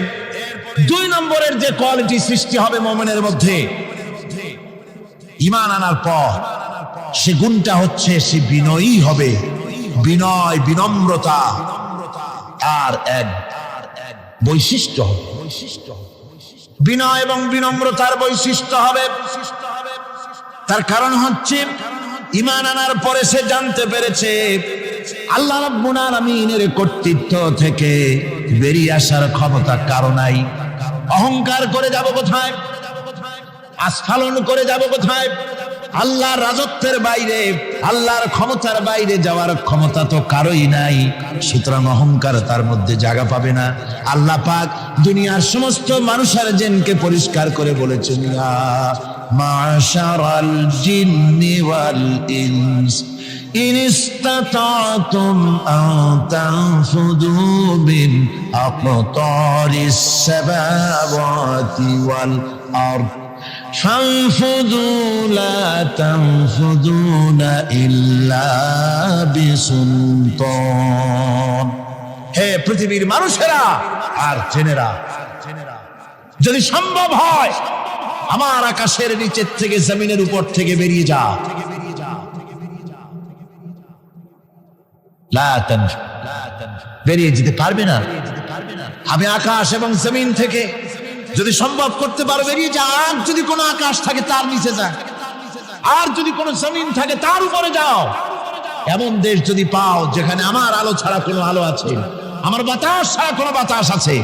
2 নম্বরের যে কোয়ালিটি সৃষ্টি হবে মুমিনের মধ্যে ঈমান আনার পর, সে গুণটা হচ্ছে সে বিনয়ী হবে। বিনয়, বিনম্রতা আর এক বৈশিষ্ট্য হবে। বিনয় এবং বিনম্রতার বৈশিষ্ট্য হবে। তার কারণ হচ্ছে ঈমান আনার পরে সে জানতে পেরেছে আল্লাহ রাব্বুল আলামিনের কর্তৃত্ব থেকে বেরিয়ে আসার ক্ষমতা কারো নাই। অহংকার করে যাব কোথায়? আস্ফালন করে যাব কোথায়? আল্লাহর রাজত্বের বাইরে, আল্লাহর ক্ষমতার বাইরে যাওয়ার ক্ষমতা তো কারোই নাই। সুতরাং অহংকার তার মধ্যে জায়গা পাবে না। আল্লাহ পাক দুনিয়ার সমস্ত মানুষের জিনকে পরিষ্কার করে বলেছেন, ইয়া মাশারাল জিন্নি ওয়াল ইনস ইন ইসতাতাতুম আন তানফুযু মিন আকতারিস সামাওয়াতি ওয়াল আরদ ফানফুযু লা তানফুযুনা ইল্লা বিসুলতান। হে পৃথিবীর মানুষেরা আর জেনেরা, যদি সম্ভব হয় আমার আকাশের নিচের থেকে, জমিনের উপর থেকে বেরিয়ে যা। বেরিয়ে যেতে পারবে না। আমি আকাশ এবং জমিন থেকে যদি সম্ভব করতে পারো বেরিয়ে যা। আর যদি কোনো আকাশ থাকে তার নিচে যা, আর যদি কোনো জমিন থাকে তার উপরে যাও। এমন দেশ যদি পাও যেখানে আমার আলো ছাড়া কোনো আলো আছে, আমার বাতাস ছাড়া কোনো বাতাস আছে,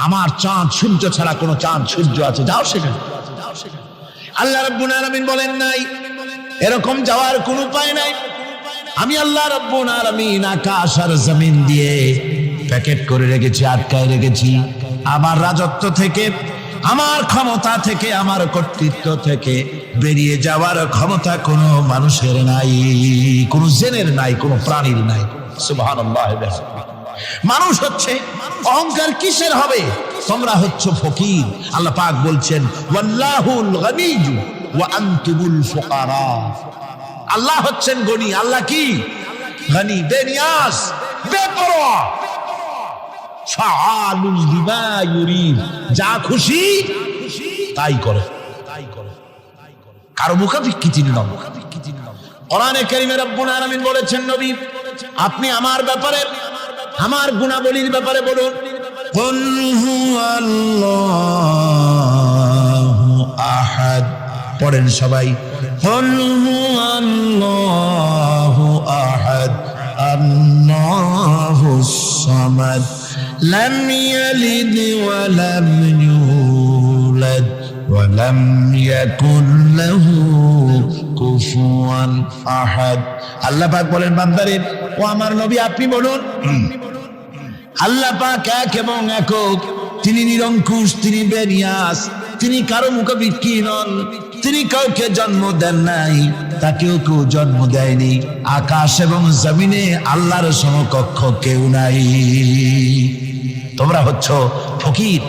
আমার চাঁদ সূর্য ছাড়া কোনো চাঁদ সূর্য আছে, যাও সেখানে। আল্লাহ রাব্বুল আলামিন বলেন নাই এরকম যাওয়ার কোনো উপায় নাই। আমি আল্লাহ রাব্বুল আলামিন আকাশ আর জমিন দিয়ে প্যাকেট করে রেখেছি, আটকায় রেখেছি। আমার রাজত্ব থেকে, আমার ক্ষমতা থেকে, আমার কর্তৃত্ব থেকে বেরিয়ে যাওয়ার ক্ষমতা কোনো মানুষের নাই, কোনো জিনের নাই, কোনো প্রাণীর নাই। সুবহানাল্লাহ। মানুষ হচ্ছে অহংকার কিসের হবে? তোমরা হচ্ছে ফকির। আল্লাহ পাক বলছেন ওয়াল্লাহুল গনিয়্যু ওয়া আনতুমুল ফুকারা। আল্লাহ হচ্ছেন গনি। আল্লাহ কি? গনি, বেনিয়াজ, বেপরোয়া। ফাআলুল লিমা ইউরিদ, যা খুশি তাই করে। কারো মুখাপেক্ষী তিনি নন। কোরআনে কারীমে রব্বুল আলামিন বলেছেন, নবী আপনি আমার ব্যাপারে, আমার গুণাবলীর ব্যাপারে বলুন। কুল হুয়াল্লাহু আহাদ, পড়েন সবাই। কুল হুয়াল্লাহু আহাদ আল্লাহুস সামাদ লাম ইয়ালিদ ওয়া লাম ইউলাদ ওয়া লাম ইয়াকুল লাহু কুফুয়ান আহাদ। আল্লাহ পাক বলেন, বান্দারে ও আমার নবী আপনি বলুন, আল্লাহ পাক এক এবং একক, তিনি নিরঙ্কুশ, তিনি বেনিয়াস, তিনি কারো মুখাপেক্ষী নন, তিনি কাউকে জন্ম দেন নাই, তাকেও কেউ জন্ম দেয়নি। আকাশ এবং জমিনে আল্লাহর সমকক্ষ কেউ নাই। তোমরা হচ্ছ ফকির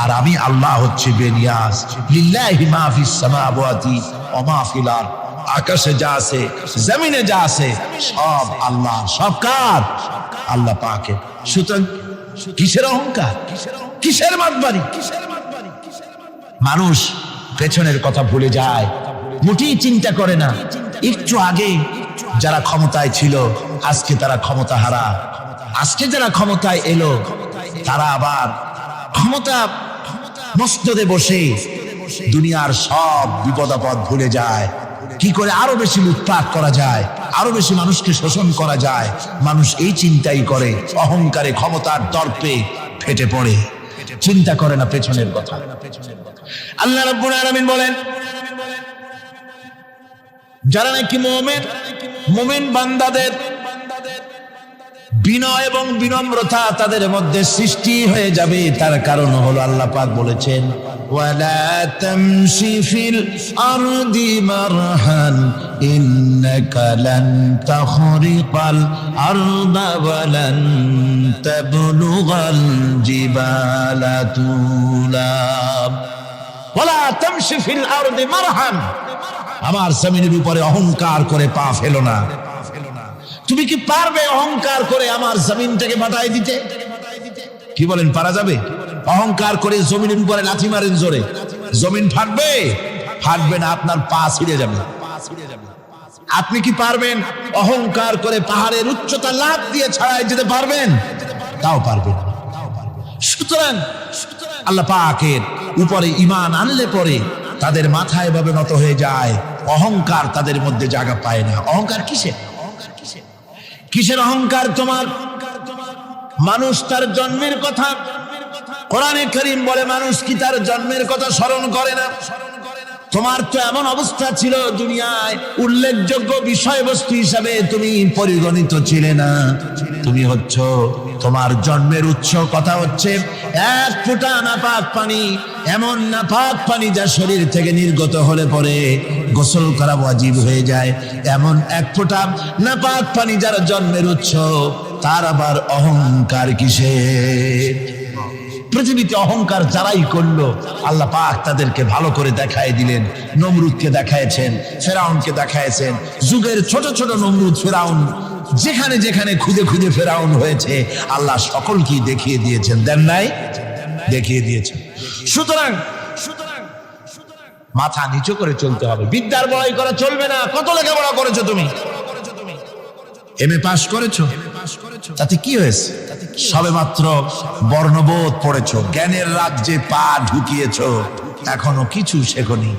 আর আমি আল্লাহ হচ্ছে বেনিয়াস। লিল্লাহি মা ফিস সামাওয়াতি ওয়া মা ফিল আরদ, আকাশে যা আছে জমিনে যা আছে সব আল্লাহ, সব কার? আল্লাহ পাকের। সুতরাং কিসের অহংকার, কিসের মাতবাড়ি? মানুষ পেছনের কথা ভুলে যায়, মোটেই চিন্তা করে না একটু আগে যারা ক্ষমতায় ছিল আজকে তারা ক্ষমতা হারা, আজকে যারা ক্ষমতায় এলো তারা আবার ক্ষমতা মস্তদে বসে দুনিয়ার সব বিপদ আপদ ভুলে যায়। কি করে আরো বেশি লুটপাট করা যায়, আরো বেশি মানুষকে শোষণ করা যায়, মানুষ এই চিন্তাই করে, অহংকারে ক্ষমতার দর্পে ফেটে পড়ে, চিন্তা করে না পেছনের কথা। আল্লাহ রাব্বুল আলামিন বলেন, যারা নাকি মুমিন বান্দাদের বিনয় এবং বিনম্রতা তাদের মধ্যে সৃষ্টি হয়ে যাবে, তার কারণ হলো আল্লাহ পাক বলেছেন, ওয়ালা তামশি ফিল আরদি মারহান ইন্নাকা লান তাখরিকাল আরদা ওয়া লান তাবলুগাল জিবালা তুলা। ওয়ালা তামশি ফিল আরদি মারহান, আমার জমিনের উপরে অহংকার করে পা ফেলো না। তুমি কি পারবে অহংকার করে আমার জমিনটাকে বাটাই দিতে? কি বলেন, পারা যাবে? অহংকার করে জমিনের উপরে লাথি মারেন জোরে, জমিন ফাটবে? ফাটবে না, আপনার পা ছিঁড়ে যাবে। আপনি কি পারবেন অহংকার করে পাহাড়ের উচ্চতা লাফ দিয়ে ছাড়াই যেতে পারবেন? তাও পারবেন। সুতরাং আল্লাহ পাকের উপরে ঈমান আনলে পরে তাদের মাথা এভাবে নত হয়ে যায়, অহংকার তাদের মধ্যে জায়গা পায় না। অহংকার কিসের? কিসের অহংকার তোমার? মানুষ তার জন্মের কথা, কোরআনে কারীম বলে মানুষ কি তার জন্মের কথা স্মরণ করে না? তোমার তো এমন অবস্থা ছিল, দুনিয়ায় উল্লেখযোগ্য বিষয়বস্তু হিসাবে তুমি পরিগণিত ছিলে না। তুমি হচ্ছ, তোমার জন্মের উৎস কথা হচ্ছে এক ফোঁটা নাপাক পানি, এমন নাপাক পানি যা শরীর থেকে নির্গত হলে পরে গোসল করা ওয়াজিব হয়ে যায়, এমন এক ফোঁটা নাপাক পানি যার জন্মের উৎস, তার আবার অহংকার কিসের? পৃথিবীতে অহংকার যারাই করলো আল্লাহ পাক তাদেরকে ভালো করে দেখায় দিলেন। নমরুদকে দেখায়ছেন, ফেরাউনকে দেখায়ছেন, যুগের ছোট ছোট নমরুদ ফেরাউন যেখানে যেখানে খুদে খুদে ফেরাউন হয়েছে আল্লাহ সকলকেই দেখিয়ে দিয়েছেন, দেন নাই? দেখিয়ে দিয়েছেন। সুতরাং মাথা নিচু করে চলতে হবে, বিদ্যার বড়াই করা চলবে না। কত লেখাপড়া করেছো তুমি? এমএ পাস করেছো, তাতে কি হয়েছে? সবে মাত্র বর্ণবোধ পড়েছো, জ্ঞানের রাজ্যে পা ঢুকিয়েছো, এখনো কিছু শেখনি।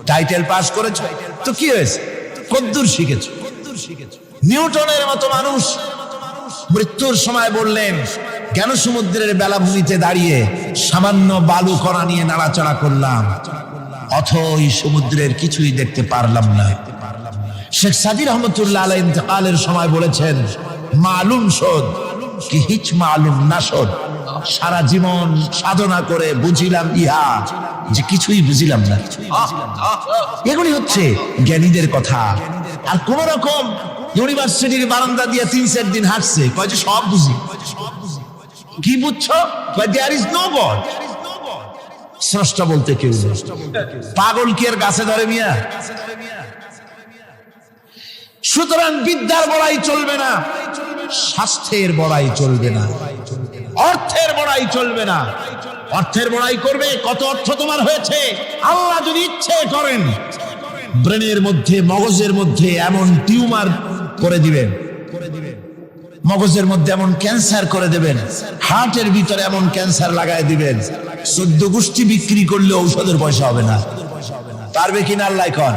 টাইটেল পাস করেছো তো কি হয়েছে? কদ্দুর শিখেছো? নিউটনের মতো মানুষ মৃত্যুর সময় বললেন, জ্ঞান সমুদ্রের বেলাভূমিতে দাঁড়িয়ে সামান্য বালু কণা নিয়ে নাড়াচাড়া করলাম, অথই সমুদ্রের কিছুই দেখতে পারলাম না। শেখ সাদি রহমতুল্লাহ আলাইহি ইন্তেকালের সময় বলেছেন, মালুম শোধ কি হিচ মালুম না শোধ, সারা জীবন সাধনা করে বুঝিলাম ইহা যে কিছুই বুঝিলাম না। এগুলি হচ্ছে জ্ঞানীদের কথা। আর কোন রকম ইউনিভার্সিটির বারান্দা দিয়ে 3-4 দিন হাঁটছে, কয় যে সব বুঝি। কি বুঝছো? There is no God. স্রষ্টা বলতে কেউ নেই। পাগল কি আর গাছে ধরে মিয়া? সুতরাং বিদ্যার বড়াই চলবে না, স্বাস্থ্যের বড়াই চলবে না, অর্থের বড়াই চলবে না। অর্থের বড়াই করবে, কত অর্থ তোমার হয়েছে? আল্লাহ যদি ইচ্ছে করেন ব্রেনের মধ্যে, মগজের মধ্যে এমন টিউমার করে দিবেন, মগজের মধ্যে এমন ক্যান্সার করে দেবেন, হার্টের ভিতরে এমন ক্যান্সার লাগায় দিবেন, 14 গোষ্ঠী বিক্রি করলে ঔষধের পয়সা হবে না। পারবে কিনা আল্লাহ কর,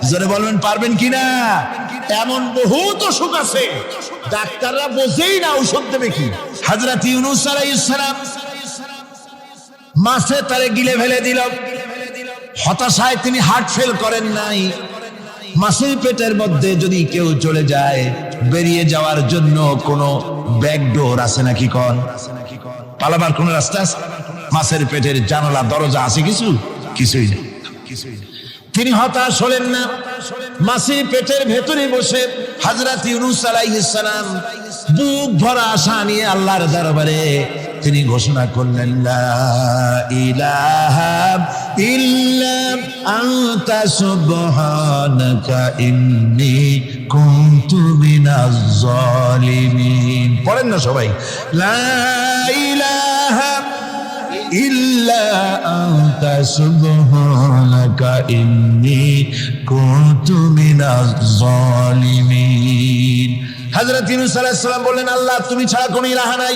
জোরে বলবেন পারবেন কিনা? এমন বহুত অসুখ আছে ডাক্তাররা বোঝেই না ঔষধ দেবে কি। হযরত ইউনূস আলাইহিস সালাম মাছে তারে গিলে ফেলে দিল, হতাশায় তিনি হার্ট ফেল করেন নাই। মাছের পেটের মধ্যে যদি কেউ চলে যায়, বেরিয়ে যাওয়ার জন্য কোনো ব্যাক ডোর আছে নাকি? কোন পালাবার কোন রাস্তা আছে? মাছের পেটের জানালা দরজা আছে কিছু? কিছুই নেই। তিনি হতাশ হলেন না, মাছের পেটের ভেতরে বসে হযরত ইউনূস আলাইহিস সালাম বুক ভরা আশা নিয়ে আল্লাহর দরবারে তিনি ঘোষণা করলেন, লা ইলাহা ইল্লা আনতা সুবহানাকা ইন্নী কুনতু মিনাজ জালিমিন। পড়েন না সবাই, লা ইলাহা ইল্লা আনতা সুবহানাকা ইন্নী কুনতু মিনাজ জালিমিন। হযরত ইউনূস আলাইহিস সালাম বললেন, আল্লাহ তুমি ছাড়া কোনো ইলাহ নাই,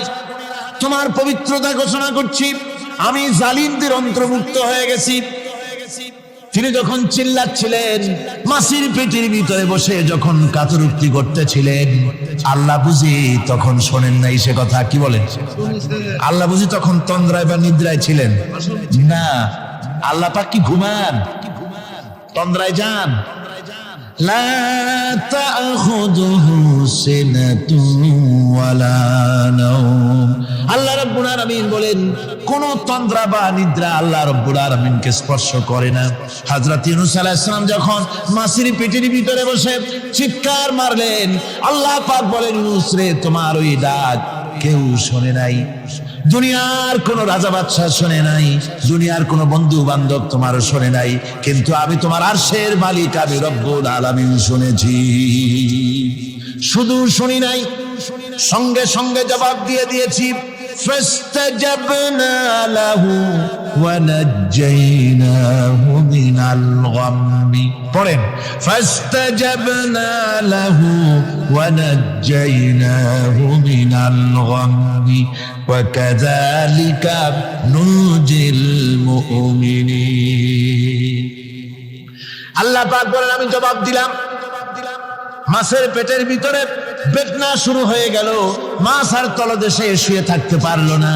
তোমার পবিত্রতা ঘোষণা করছি, আমি জালিমদের অন্তর্ভুক্ত হয়ে গেছি। তিনি যখন চিল্লাচ্ছিলেন, মাছের পেটের ভিতরে বসে যখন কাতরুক্তি করতেছিলেন, আল্লাহ বুঝি তখন শোনেন নাই সে কথা? কি বলেন? আল্লাহ বুঝি তখন তন্দ্রায় বা নিদ্রায় ছিলেন না? আল্লাহ পাক কি ঘুমান? তন্দ্রায় যান? লা তাখুযুহু সিনাতুন ওয়ালা নাওম। আল্লাহ রাব্বুল আলামিন বলেন, কোন তন্দ্রা বা নিদ্রা আল্লাহ রাব্বুল আলামিনকে স্পর্শ করে না। হযরত ইউনূস আলাইহিস সালাম যখন মাছের পেটের ভিতরে বসে চিৎকার মারলেন, আল্লাহ পাক বলেন, ইউনূস রে, তোমার ওই ডাক কেউ শোনে নাই, দুনিয়ার কোন রাজা বাদশাহ শোনে নাই, দুনিয়ার কোন বন্ধু বান্ধব তোমারও শোনে নাই, কিন্তু আমি তোমার আরশের মালিক, আমি রব্বুল আলামিন শুনেছি। শুধু শুনি নাই, সঙ্গে সঙ্গে জবাব দিয়ে দিয়েছি। ফাস্তাজাবনা লাহু ওয়া নাজ্জাইনাহু মিনাল গাম্মি। পড়েন, ফাস্তাজাবনা লাহু ওয়া নাজ্জাইনাহু মিনাল গাম্মি ওয়া কাযালিকা নুজিল মুমিনিন। আল্লাহ পাক বলেন, আমি জবাব দিলাম। মাছের পেটের ভিতরে বেদনা শুরু হয়ে গেল, মাছ আর তলদেশে শুয়ে থাকতে পারলো না,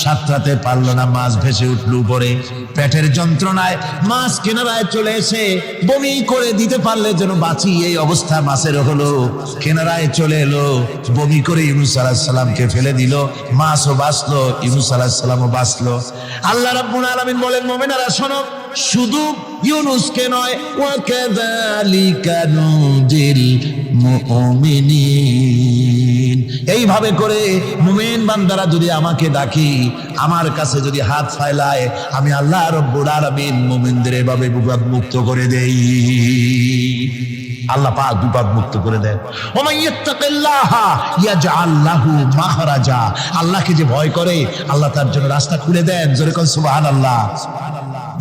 সাঁতরাতে পারলো না, মাছ ভেসে উঠল উপরে। পেটের যন্ত্রণায় মাছ কিনারায় চলে এসে বমি করে দিতে পারলে যেন বাঁচি, এই অবস্থা মাছের হলো। কিনারায় চলে এলো, বমি করে ইউনূস আলাইহিস সালামকে ফেলে দিল, মাছও বাঁচলো, ইউনূস আলাইহিস সালামও বাঁচলো। আল্লাহ রাব্বুল আলামিন বলেন, মুমিনেরা শোনো, শুধু ইউনূসকে নয়, ওয়া কাযালিকা নুজিল মুমিনিন। এইভাবে করে মুমিন বান্দারা যদি আমাকে ডাকি, আমার কাছে যদি হাত ফাইলায়, আমি আল্লাহ রাব্বুল আলামিন মুমিনদের এভাবে বিপদ মুক্ত করে দেই। আল্লাহ পাক বিপদ মুক্ত করে দেন। ওয়া মান ইয়াত্তাকিল্লাহা ইয়াজআল লাহু মাখরাজা। আল্লাহকে যে ভয় করে, আল্লাহ তার জন্য রাস্তা খুলে দেন। জোরে কোন সুবহানাল্লাহ।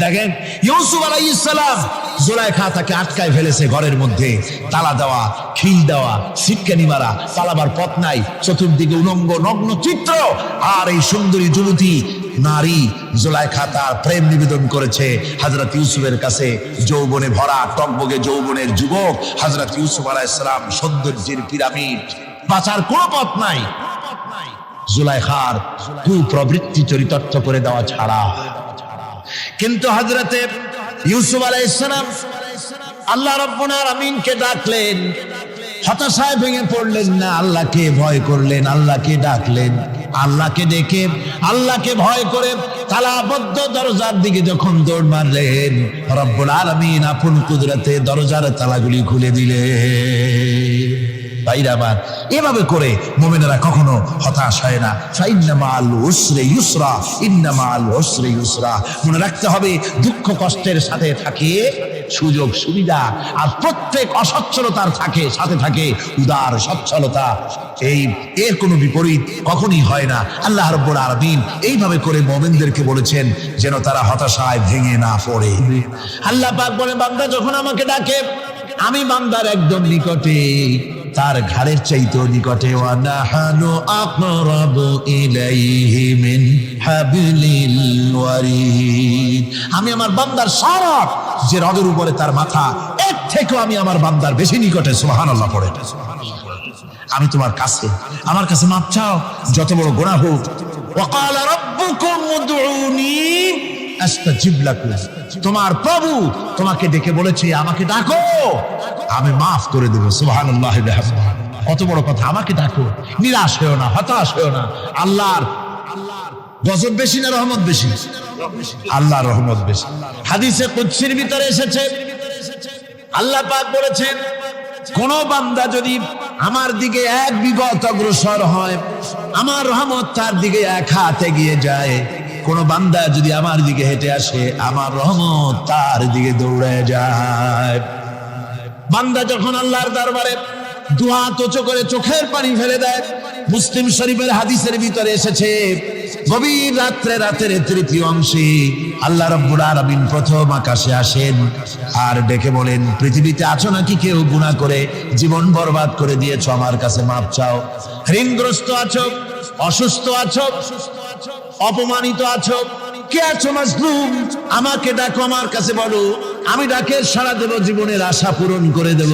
দেখেন, ইউসুফ আলাইহিস সালাম, জুলাইখা তাকে আটকায় ফেলেছে ঘরের মধ্যে, তালা দেওয়া, খিল দেওয়া, সিটকানি মারা, পালাবার পথ নাই, চতুর্দিকে উলঙ্গ নগ্ন চিত্র। আর এই সুন্দরী যুবতী নারী জুলাইখা তার প্রেম নিবেদন করেছে হযরত ইউসুফের কাছে। যৌবনে ভরা, টকবগে যৌবনের যুবক হযরত ইউসুফ আলাইহিস সালাম, সৌন্দর্যের পিরামিড, বাঁচার কোনো পথ নাই জুলাইখার কুপ্রবৃত্তি চরিতার্থ করে দেওয়া ছাড়া। কিন্তু হযরতে ইউসুফ আলাইহিস সালাম আল্লাহ রাব্বুল আলামিনকে ডাকলেন, হতাশায় ভেঙে পড়লেন না, আল্লাহকে ভয় করলেন, আল্লাহকে ডাকলেন। আল্লাহকে ডেকে, আল্লাহকে ভয় করে তালাবদ্ধ দরজার দিকে যখন দৌড় মারলেন, রব্বুল আলামিন আপন কুদরতে দরজার তালাগুলি খুলে দিলেন। ভাইরা আমার, এভাবে করে মুমিনেরা কখনো হতাশ হয় না। ফাইন্না মাআল উসরি ইউসরা, ইন্না মাআল উসরি ইউসরা। মনে রাখতে হবে, দুঃখ কষ্টের সাথে থাকে সুযোগ সুবিধা, আর প্রত্যেক অসচ্ছলতার সাথে থাকে উদার সচ্ছলতা। এর কোনো বিপরীত কখনই হয় না। আল্লাহ রাব্বুল আলামিন এইভাবে করে মুমিনদেরকে বলেছেন যেন তারা হতাশায় ভেঙে না পড়ে। আল্লাহ পাক বলেন, বান্দা যখন আমাকে ডাকে আমি বান্দার একদম নিকটে, তার ঘাড়ের চাইতেও নিকটে। ওয়া নাহানু আকরাবু ইলাইহি মিন হাবলিল ওয়ারিদ। আমি আমার বান্দার সারা যে রগের উপরে তার মাথা, এর থেকেও আমি আমার বান্দার বেশি নিকটে। সুবহানাল্লাহ পড়ে। আমি তোমার কাছে, আমার কাছে মাপ চাও, যত বড় গুনাহ হোক। ওয়া ক্বালা রাব্বুকুম উদউনি আস্তাজিব লাকুম। তোমার প্রভু তোমাকে ডেকে বলেছে আমাকে ডাকো, আমি মাফ করে দেব। সুবহানাল্লাহ। কত বড় কথা, আমাকে ডাকো, নিরাশ হয়েও না, হতাশ হয়েও না। আল্লাহর গজব বেশি না রহমত বেশি? আল্লাহর রহমত বেশি। হাদিসে কুদসির ভিতরে এসেছে, আল্লাহ পাক বলেছেন, কোন বান্দা যদি আমার দিকে এক বিগত অগ্রসর হয়, আমার রহমত তার দিকে এক হাত এগিয়ে যায়। কোন বান্দা যদি আমার দিকে হেঁটে আসে, আমার রহমত তার দিকে দৌড়ে যায়। বান্দা যখন আল্লাহর দরবারে দুহাত উঁচু করে চোখের পানি ফেলে দেয়, মুসলিম শরীফের হাদিসের ভিতরে এসেছে, গভীর রাতের তৃতীয় অংশে আল্লাহ রাব্বুল আলামিন প্রথম আকাশে আসেন আর ডেকে বলেন, পৃথিবীতে আছো নাকি কেউ গুনাহ করে জীবন বরবাদ করে দিয়েছো, আমার কাছে মাপ চাও। ঋণগ্রস্ত আছো, অসুস্থ আছো, অপমানিত আছো, কে আছো মাজলুম, আমাকে ডাকো, আমার কাছে বলো, আমি ডাকে সাড়া দেব, জীবনের আশা পূরণ করে দেব।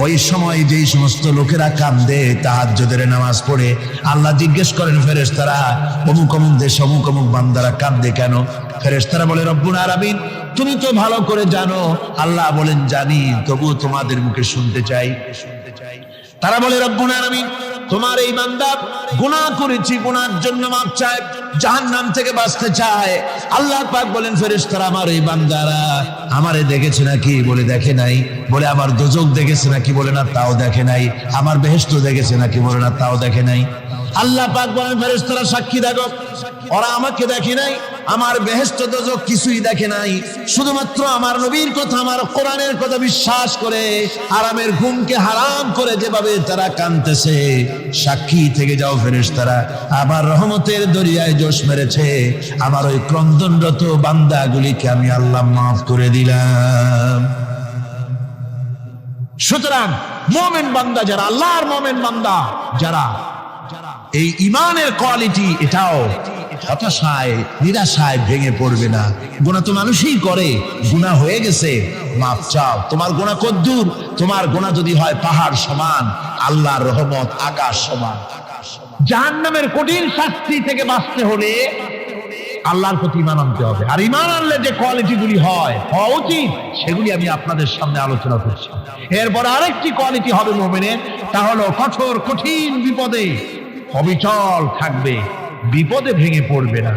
ওই সময় যেই সমস্ত লোকেরা কাঁদে তাহাজ্জুদের নামাজ পড়ে, আল্লাহ জিজ্ঞেস করেন ফেরেশতারা, অমুক অমুক দেশ অমুক অমুক বান্দারা কাঁদে কেন? ফেরেশতারা বলে, রব্বুল আলামিন তুমি তো ভালো করে জানো। আল্লাহ বলেন, জানি, তবুও তোমাদের মুখে শুনতে চাই। তারা বলে, রব্বুল আলামিন তোমার এই বান্দা গুনাহ করেছি, গুনার জন্য মাপ চায়, জাহান্নাম থেকে বাঁচতে চায়। আল্লাহ পাক বলেন, ফেরেশতারা আমার এই বান্দারা আমারে দেখেছে নাকি? বলে দেখে নাই। বলে আমার দোজখ দেখেছে নাকি? বলে না, তাও দেখে নাই। আমার বেহেশত দেখেছে নাকি? বলে না, তাও দেখে নাই। আল্লাহ পাক বলেন, ফেরেশতারা সাক্ষী দেখো, ওরা আমাকে দেখে নাই, আমার বেহেশত দোজখ কিছুই দেখে নাই, শুধুমাত্র আমার নবীর কথা, আমার কোরআনের কথা বিশ্বাস করে আরামের ঘুমকে হারাম করে যেভাবে তারা কাঁদতেছে, সাক্ষী থেকে যাও ফেরেশতারা, আমার রহমতের দরিয়ায় জোশ মেরেছে, আমার ওই ক্রন্দনরত বান্দাগুলিকে আমি আল্লাহ মাফ করে দিলাম। সুতরাং মুমিন বান্দা যারা, আল্লাহর মুমিন বান্দা যারা, এই ইমানের কোয়ালিটি, এটাও হতাশায় নিরাশায় ভেঙে পড়বে না। গুনাহ তো মানুষই করে, গুনাহ হয়ে গেছে, মাফ চাও। তোমার গুনাহ কদ্দুর? তোমার গুনাহ যদি হয় পাহাড় সমান, আল্লাহর রহমত আকাশ সমান। জাহান্নামের কঠিন শাস্তি থেকে বাঁচতে হলে আল্লাহর প্রতি ঈমান আনতে হবে। আর ঈমান আনলে যে কোয়ালিটিগুলি হওয়া উচিত, সেগুলি আমি আপনাদের সামনে আলোচনা করছি। এরপর আরেকটি কোয়ালিটি হবে মুমিনের, তা হলো কঠোর কঠিন বিপদে অবিচল থাকবে, বিপদে ভেঙে পড়বে না।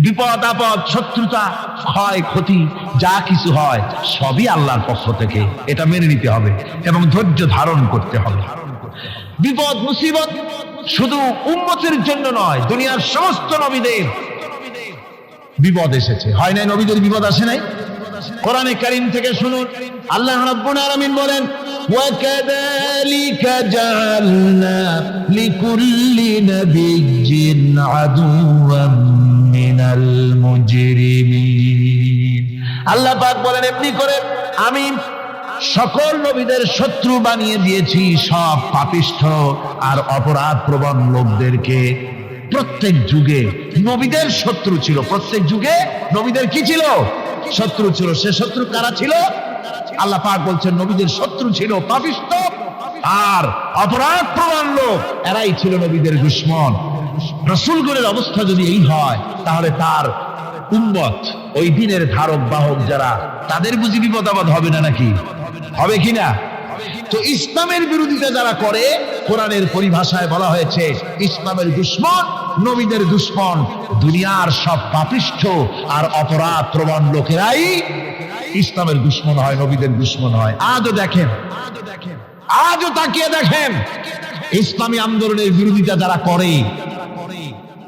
বিপদ আপদ, শত্রুতা, ক্ষয় ক্ষতি যা কিছু হয় সবই আল্লাহর পক্ষ থেকে, এটা মেনে নিতে হবে এবং ধৈর্য ধারণ করতে হবে। বিপদ মুসিবত শুধু উম্মতের জন্য নয়, দুনিয়ার সমস্ত নবীদের বিপদ এসেছে, হয় নাই? নবীদের বিপদ আসে নাই? কোরআনে কারীম থেকে শুনুন, আল্লাহ রাব্বুল আলামিন বলেন, وَكَذَلِكَ جَعَلْنَا لِكُلِّ نَبِيٍّ عَدُوًّا مِنَ الْمُجْرِمِينَ। আল্লাহ পাক বলেন, এমনি করে আমি সকল নবীদের শত্রু বানিয়ে দিয়েছি সব পাপিষ্ঠ আর অপরাধ প্রবণ লোকদেরকে। প্রত্যেক যুগে নবীদের শত্রু ছিল, প্রত্যেক যুগে নবীদের কি ছিল? শত্রু ছিল। সে শত্রু কারা ছিল? আল্লাহ পাক বলছেন, নবীদের শত্রু ছিল পাপিষ্ঠ আর অপরাধ প্রবণ লোক, এরাই ছিল নবীদের দুশমন। রাসূলগণের অবস্থা যদি এই হয়, তাহলে তার উম্মত, ওই দিনের ধারক বাহক যারা, তাদের বুঝি বিপদ আপদ হবে না নাকি? হবে কিনা? তো ইসলামের বিরোধিতা যারা করে, কোরআনের পরিভাষায় বলা হয়েছে ইসলামের দুশমন, নবীদের দুশমন। দুনিয়ার সব পাপিষ্ঠ আর অপরাধ প্রবণ লোকেরাই ইসলামের দুশমন হয়, নবীদের দুশমন হয়। আজও দেখেন, আজও তাকিয়ে দেখেন, ইসলামী আন্দোলনের বিরোধিতা যারা করে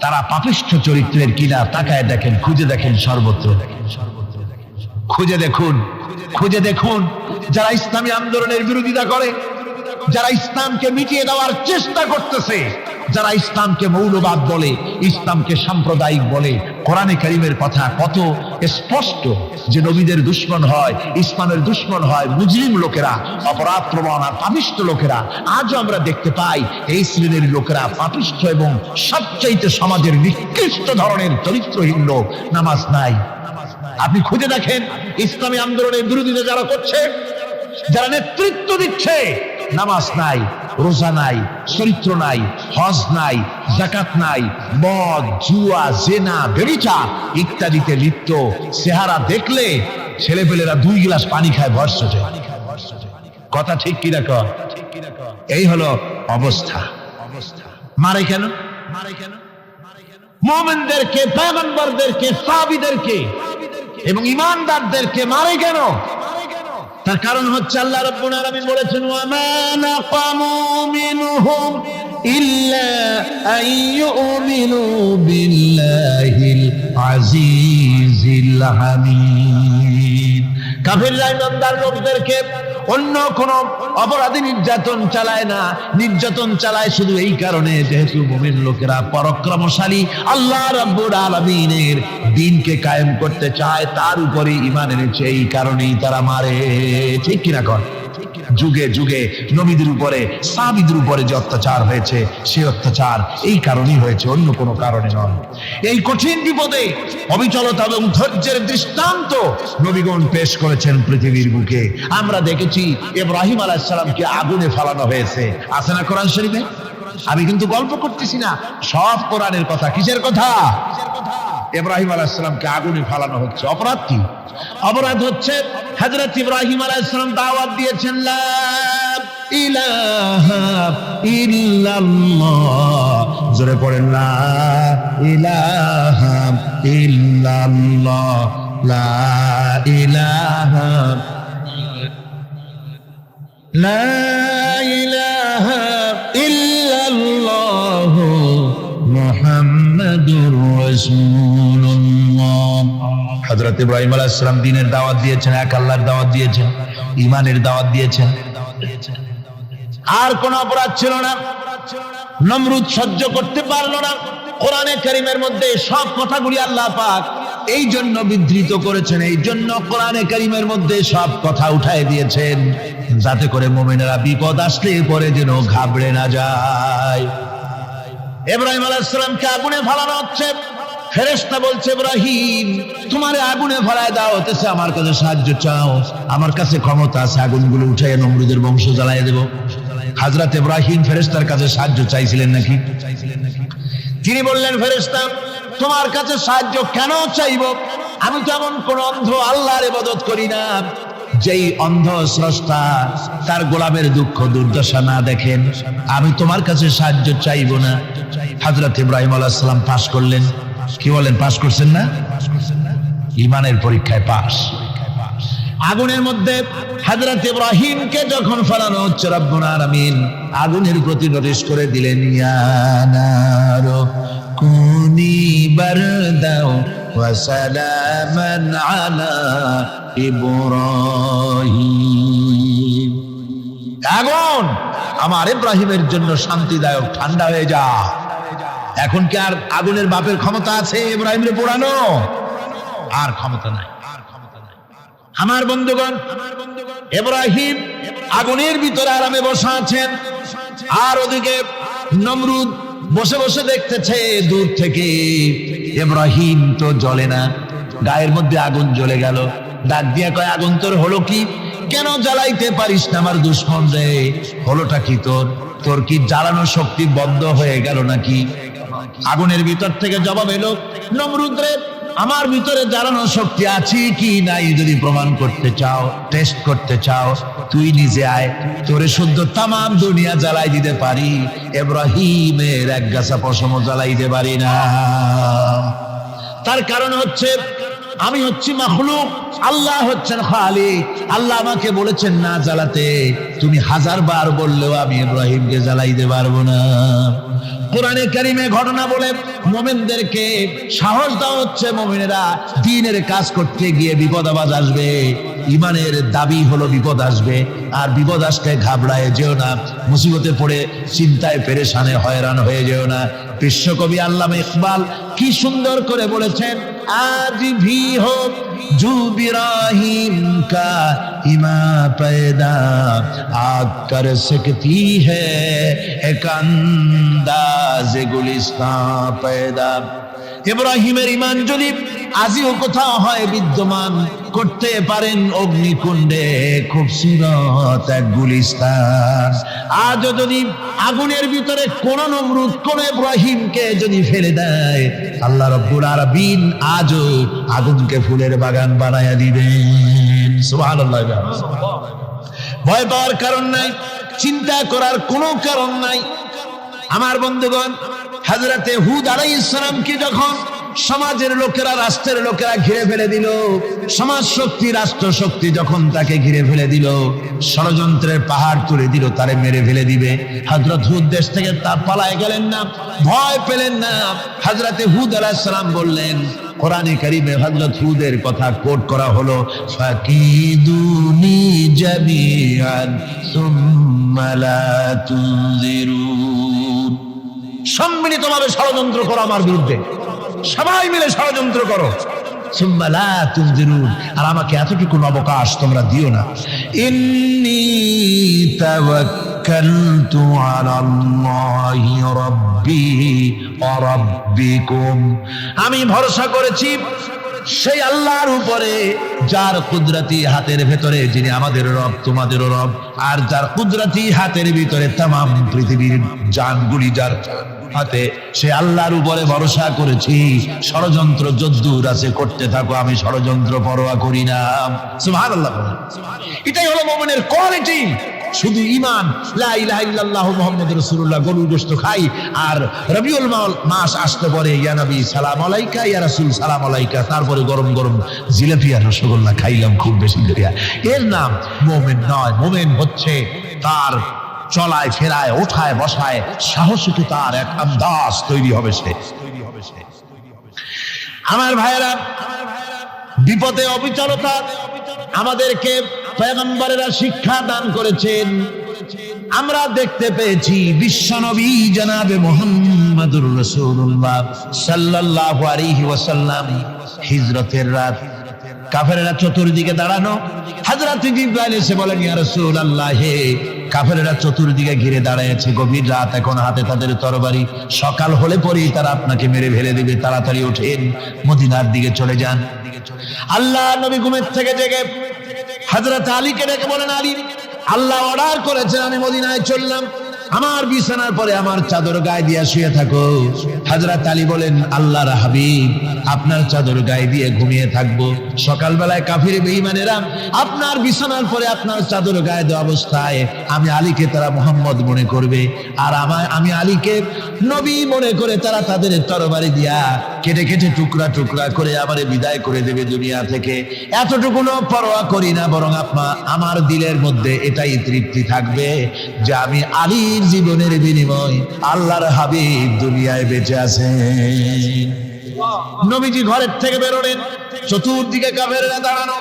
তারা পাপিষ্ঠ চরিত্রের কিনা, তাকায় দেখেন, খুঁজে দেখেন সর্বত্র। খুঁজে দেখুন, খুঁজে দেখুন যারা ইসলামী আন্দোলনের বিরোধিতা করে, যারা ইসলামকে মিটিয়ে দেওয়ার চেষ্টা করতেছে, যারা ইসলামকে মৌলবাদ বলে, ইসলামকে সাম্প্রদায়িক বলে, কোরআনে কারীমের কথা কত স্পষ্ট যে নবীদের দুশমন হয়, ইসলামের দুশমন হয় মুজরিম লোকেরা, অপরাধ প্রবণ আর পাপিষ্ঠ লোকেরা। আজও আমরা দেখতে পাই এই শ্রেণীর লোকেরা পাপিষ্ঠ এবং সবচাইতে সমাজের নিকৃষ্ট ধরনের চরিত্রহীন লোক। নামাজ নাই। আপনি খুঁজে দেখেন ইসলামী আন্দোলনের বিরোধিতা যারা করছে, যারা নেতৃত্ব দিচ্ছে, নামাজ নাই, রোজা নাই, চরিত্র নাই, হজ নাই, যাকাত নাই, মদ, জুয়া, জেনা, ব্যভিচার ইত্যাদিতে লিপ্ত। চেহারা দেখলে ছেলেপেলেরা 2 গ্লাস পানি খায় ভরসে। কথা ঠিক কিনা কর? এই হলো অবস্থা। মারে কেন? মুমিনদেরকে, পয়গম্বরদেরকে, সাহাবীদেরকে এবং ঈমানদারদেরকে মারে কেন? তার কারণ হচ্ছে আল্লাহ রাব্বুল আলামিন বলেছেন, ওয়া মা নাকামু মিনহুম ইল্লা আইয়ুমিনু বিল্লাহিল আজিজিল হামিদ। কাফিররা ইমানদার লোকদেরকে অন্য কোন অপরাধী নির্যাতন চালায় না, নির্যাতন চালায় শুধু এই কারণে যেহেতু মুমিন লোকেরা পরাক্রমশালী, আল্লাহ রাব্বুল আলামিনের দ্বীনকে কায়েম করতে চায়, তার উপরে ঈমান এনেছে, এই কারণেই তারা মারে। ঠিক কিনা কর? যুগে যুগে নবীদের উপরে, সাহাবীদের উপরে যে অত্যাচার হয়েছে, সেই অত্যাচার এই কারণেই হয়েছে, অন্য কোনো কারণে নয়। এই কঠিন বিপদে অবিচলতা এবং ধৈর্যের দৃষ্টান্ত নবীগণ পেশ করেছেন পৃথিবীর বুকে। আমরা দেখেছি ইব্রাহিম আলাইহিস সালামকে আগুনে ফেলানো হয়েছে, আছে না কোরআন শরীফে? আমি কিন্তু গল্প করতেছি না, সব কোরআনের কথা। কিসের কথা? ইব্রাহিম আলাইহিস সালামকে আগুনে ফেলানো হচ্ছে। অপরাধ কি? অপরাধ হচ্ছে হযরত ইব্রাহিম আলাইহিস সালাম দাওয়াত দিয়েছেন, লা ইলাহা ইল্লাল্লাহ। জোরে পড়েন, লা ইলাহা ইল্লাল্লাহ, লা ইলাহা, লা ইলাহা ইল্লাল্লাহ মুহাম্মাদুর রাসূলুল্লাহ। হযরত ইব্রাহিম আলাইহিস সালাম দ্বীনের দাওয়াত দিয়েছেন, এক আল্লাহর দাওয়াত দিয়েছেন, ঈমানের দাওয়াত দিয়েছেন। আর কোন অপরাধ ছিল না। নমরুদ সহ্য করতে পারলো না। কোরআনে কারীমের মধ্যে সব কথাগুলি আল্লাহ পাক এই জন্য বিধৃত করেছেন, এই জন্য কোরআনে কারীমের মধ্যে সব কথা উঠায় দিয়েছেন, যাতে করে মুমিনেরা বিপদ আসলে পরে যেন ঘাবড়ে না যায়। ইব্রাহিম আলাইহিস সালামকে আগুনে ফেলানো হচ্ছে। ফেরেশতা বলছে, ইব্রাহিম তোমারে আগুনে ফেলায় দাও, হতেছে আমার কাছে সাহায্য চাও, আমার কাছে ক্ষমতা আছে, আগুনগুলো উঠায় নমরুদের বংশ জ্বালায় দেব। হযরত ইব্রাহিম ফেরেশতার কাছে সাহায্য চাইছিলেন নাকি? তিনি বললেন, ফেরেশতা তোমার কাছে সাহায্য কেন চাইব? আমি তো এমন কোন অন্ধ আল্লাহর ইবাদত করি না যেই অন্ধ স্রষ্টা তার গোলামের দুঃখ দুর্দশা না দেখেন। আমি তোমার কাছে সাহায্য চাইব না। হযরত ইব্রাহিম আলাইহিস সালাম পাস করলেন। কি বলেন, পাস করছেন না? ঈমানের পরীক্ষায় পাস। আগুনের মধ্যে হযরত ইব্রাহিমকে যখন ফেলানো হচ্ছে, রব্বুল আলামিন আগুনের প্রতি নির্দেশ করে দিলেন, ইয়া নারু কুনি বারদাও ওয়া সালামান আলা ইব্রাহিম। আগুন আমার ইব্রাহিমের জন্য শান্তিদায়ক, ঠান্ডা হয়ে যা। এখন কি আর আগুনের বাপের ক্ষমতা আছে ইব্রাহিমের পোড়ানো? আর ক্ষমতা নাই। আমার বন্ধুগণ, ইব্রাহিম আগুনের ভিতরে আরামে বসে আছেন, আর ওদিকে নমরুদ বসে বসে দেখতেছে দূর থেকে। ইব্রাহিম তো জ্বলে না, গায়ের মধ্যে আগুন জ্বলে গেল। ডাক দিয়া কয়, আগুন তোর হলো কি? কেন জ্বালাইতে পারিস না আমার দুশমন রে? হলোটা কি তোর? তোর কি জ্বালানো শক্তি বন্ধ হয়ে গেল নাকি? আগুনের ভিতর থেকে জবাব এলো, নমরুদ রে, আমার ভিতরে জ্বালানো শক্তি আছে কি নাই যদি প্রমাণ করতে চাও, টেস্ট করতে চাও, তুই নিজে আয়, তোরে শুদ্ধ তামাম দুনিয়া জ্বালাই দিতে পারি, ইব্রাহিমের এক গাছা পশম জ্বালাই দিতে পারি না। তার কারণ হচ্ছে আমি হচ্ছি মাখলুক, আল্লাহ হচ্ছেন খালিক। আল্লাহ আমাকে বলেছেন না জ্বালাতে, তুমি 1000 বার বললেও আমি ইব্রাহিমকে জ্বালাইতে পারবো না। কোরআনে কারিমে ঘটনা বলে মুমিনদেরকে সাহস দেওয়া হচ্ছে, মুমিনেরা দ্বীনের কাজ করতে গিয়ে বিপদ আবাজ আসবে, ইমানের দাবি হলো বিপদ আসবে, আর বিপদ আসলে ঘাবড়ায় যেও না, মুসিবতে পড়ে চিন্তায় পেরেশানে হয়রান হয়ে যেও না। বিশ্বকবি আল্লামা ইকবাল কি সুন্দর করে বলেছেন, আজ ভি হো জু ইব্রাহিম কা ইমা पैदा आग कर सकती है एक अंदाज गुलिस्तां पैदा। ইব্রাহিমের ইমান যদি আজিও কোথাও হয় বিদ্যমান, করতে পারেন অগ্নিকুণ্ডে খুবসুরত এক গুলিস্তান। আজও যদি আগুনের ভিতরে কোন নমরুদ কোন ইব্রাহিমকে যদি ফেলে দেয়, আল্লাহ রাব্বুল আলামিন আজও আগুনকে ফুলের বাগান বানায়া দিবেন। সুবহানাল্লাহ। ভয় পাওয়ার কারণ নাই, চিন্তা করার কোনো কারণ নাই। আমার বন্ধুগণ, হযরতে হুদ আলাইহিস সালামকে যখন সমাজের লোকেরা, রাষ্ট্রের লোকেরা ঘিরে ফেলে দিল, সমাজ শক্তি, রাষ্ট্র শক্তি যখন তাকে ঘিরে ফেলে দিল, ষড়যন্ত্রের পাহাড় তুলে দিল, তারে মেরে ফেলে দিবে, হযরত হুদ দেশ থেকে তা পালায় গেলেন না, ভয় পেলেন না। হযরতে হুদ আলাইহিস সালাম বললেন, কোরআনে কারিমে হযরত হুদের কথা কোট করা হলো, ফাকিদুনি জামিআন সুম্মা লা তুনজিরুন। সম্মিলিতভাবে ষড়যন্ত্র করো আমার বিরুদ্ধে, সবাই মিলে ষড়যন্ত্র করো, সুম্মা লা তুনজিরুন, আর আমাকে এতটুকু অবকাশ তোমরা দিও না। ইন্নী তাওয়াক্কালতু আলাল্লাহি রাব্বি ওয়া রাব্বিকুম, আমি ভরসা করেছি সেই আল্লাহর উপরে, যার কুদরতি হাতের ভেতরে, যিনি আমাদের রব তোমাদেরও রব, আর যার কুদরতি হাতের ভিতরে তামাম পৃথিবীর জানগুলি যার হাতে, সে আল্লাহর উপরে ভরসা করেছি। ষড়যন্ত্র যদ্দূর আছে করতে থাকো, আমি ষড়যন্ত্র পরোয়া করি না। সুবহানাল্লাহ। এটাই হলো মুমিনের কোয়ালিটি। শুধু ঈমান, লা ইলাহা ইল্লাল্লাহ মুহাম্মাদুর রাসূলুল্লাহ, গরুর গোশত খাই, আর রবিউল মাস আসতে পরে ইয়া নবী সালাম আলাইকা, ইয়া রাসূল সালাম আলাইকা, তারপরে গরম গরম জিলাপি আর রসগোল্লা খাইলাম খুব বেশি করিয়া, এর নাম মুমিন নয়। মুমিন হচ্ছে তার চলায় ফেরায়, ওঠায় বসায় সাহসিকতার তার এক আন্দাজ তৈরি হবে সে। আমার ভাইয়েরা, বিপদে অবিচলতা আমাদেরকে পয়গম্বরেরা শিক্ষা দান করেছেন। আমরা দেখতে পেয়েছি বিশ্বনবী জনাবে মুহাম্মদুর রাসূলুল্লাহ সাল্লাল্লাহু আলাইহি ওয়াসাল্লাম হিজরতের রাত, কাফেরেরা চতুর্দিকে দাঁড়ানো, হযরত জিবরাইল এসে বলেন, ইয়া রাসূলুল্লাহ, হে কাফেরেরা চতুর্দিকে ঘিরে দাঁড়িয়েছে, গভীর রাত, এখন হাতে তাদের তরবারি, সকাল হলে পরেই তারা আপনাকে মেরে ফেলে দিবে, তাড়াতাড়ি ওঠেন, মদিনার দিকে চলে যান। আল্লাহ নবী ঘুমের থেকে জেগে হযরত আলীকে ডেকে বলেন, আলী, আল্লাহ অর্ডার করেছেন, আমি মদিনায় চললাম, আমার বিছানার পরে আমার চাদর গায়ে দিয়ে শুয়ে থাকো। হযরত আলী বলেন, আল্লাহর হাবিব, আপনার চাদর গায়ে দিয়ে ঘুমিয়ে থাকবো, সকালবেলায় কাফির বেঈমানেরা আপনার বিছানার পরে আপনার চাদর গায়ে দেওয়া অবস্থায় আমি আলীকে তারা মুহাম্মদ মনে করবে, আর আমি আলীকে নবী মনে করে তারা তাদের তরবারি দিয়া কেটে কেটে টুকরা টুকরা করে আমারে বিদায় করে দেবে দুনিয়া থেকে। এতটুকুনো পরোয়া করি না, বরং আমার দিলের মধ্যে এটাই তৃপ্তি থাকবে যে আমি আলীর জীবনের বিনিময় আল্লাহর হাবিব দুনিয়ায় বেঁচে আছেন। নবীজি ঘরের থেকে বেরোলেন, চতুর্দিকে কাফেররা দাঁড়ানো,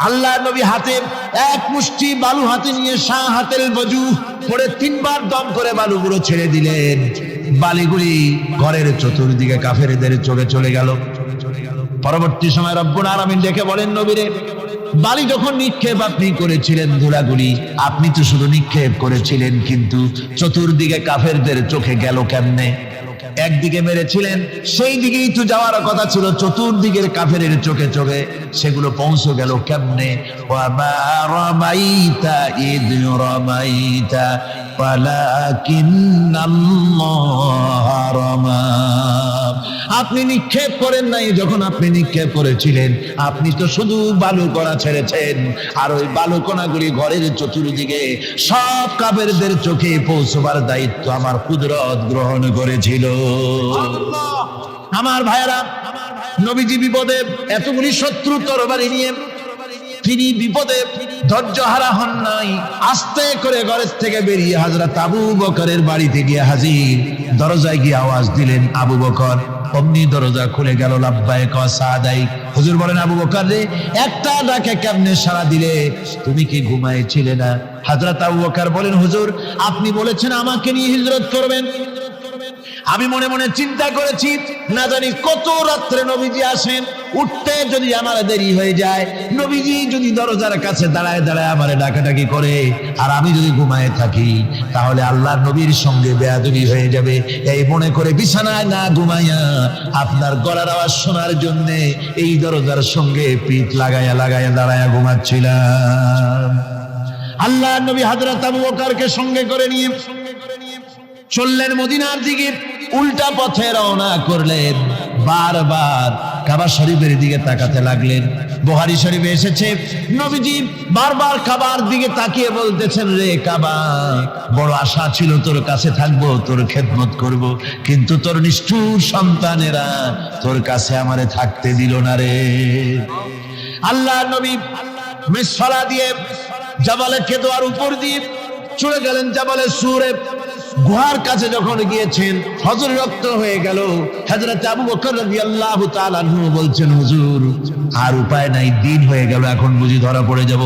আল্লাহর নবী হাতে এক মুষ্টি বালু হাতে নিয়ে শাহ হাতের বজু পড়ে 3 বার দম করে বালুগুলো ছেড়ে দিলেন। বালিগুলি ঘরের চতুর্দিকে কাফেরদের চোখে চলে গেল। পরবর্তী সময় রব্বুল আলামিন ডেকে বলেন, নবীরে, বালি যখন নিক্ষেপ আপনি করেছিলেন, ধুলাগুলি আপনি তো শুধু নিক্ষেপ করেছিলেন, কিন্তু চতুর্দিকে কাফেরদের চোখে গেল কেমনে? একদিকে মেরেছিলেন, সেই দিকেই তো যাওয়ার কথা ছিল, চতুর্দিকের কাফেরের চোখে চোখে সেগুলো পৌঁছে গেল কেমনে? ওয়ামা রামাইতা ইদ রামাইতা ওয়ালাকিন্নাল্লাহ রামা। আপনি নিক্ষেপ করেন নাই, যখন আপনি নিক্ষেপ করেছিলেন আপনি তো শুধু বালু কণা ছেড়েছেন, আর ওই বালু কণাগুলি ঘরের চতুর্দিকে সব কাফেরদের চোখে পৌঁছবার দায়িত্ব আমার কুদরত গ্রহণ করেছিল। আমার ভাইরা, নবীজি বিপদে, এতগুলি শত্রু তরবারি নিয়ে তিনি বিপদে ধৈর্য হারা হন নাই। আস্তে করে ঘরের থেকে বেরিয়ে হযরত আবু বকরের বাড়িতে গিয়ে হাজির। দরজায় গিয়ে আওয়াজ দিলেন, আবু বকর। অমনি দরজা খুলে গেল। লাব্বাইক ওয়া সাদাইক। হুজুর বলেন, আবু বকর রে, একটা ডাকে কেমনে সাড়া দিলে? তুমি কি ঘুমাইছিলে না? হযরত আবু বকর বলেন, হুজুর আপনি বলেছেন আমাকে নিয়ে হিজরত করবেন। আমি মনে মনে চিন্তা করেছি, না জানি কত রাত্রে নবীজি আসেন, উঠতে যদি আমার দেরি হয়ে যায়, নবীজি যদি দরজার কাছে দাঁড়ায় দাঁড়ায় আমারে ডাকাডাকি করে, আর আমি যদি ঘুমায় থাকি, তাহলে আল্লাহর নবীর সঙ্গে বেয়াদবি হয়ে যাবে। এই মনে করে বিছানায় না ঘুমাইয়া আপনার গলার আওয়াজ শোনার জন্য এই দরজার সঙ্গে পিঠ লাগাইয়া লাগাইয়া দাঁড়াইয়া ঘুমাচ্ছিলাম। আল্লাহর নবী হযরত আবু বকরকে সঙ্গে করে নিয়ে চললেন মদিনার দিকে। উল্টা পথে রওনা করলেন। বারবার কাবা শরীফের দিকে তাকাতে লাগলেন। বুখারী শরীফে এসেছে, নবীজি বারবার কাবার দিকে তাকিয়ে বলতেছেন, রে কাবা, বড় আশা ছিল তোর কাছে থাকবো, তোর খেদমত করব, কিন্তু তোর নিষ্ঠুর সন্তানেরা তোর কাছে আমারে থাকতে দিল না রে। আল্লাহর নবী মিসফালা দিয়ে জাবালে কেদোয়ার উপর দিয়ে চলে গেলেন জাবালে সুরে। গুহার কাছে যখন গিয়েছেন, হযর রক্ত হয়ে গেল। হযরত আবু বকর রাদিয়াল্লাহু তাআলা আনহু বলছেন, হুজুর আর উপায় নাই, দিন হয়ে গেল, এখন বুঝি ধরা পড়ে যাব।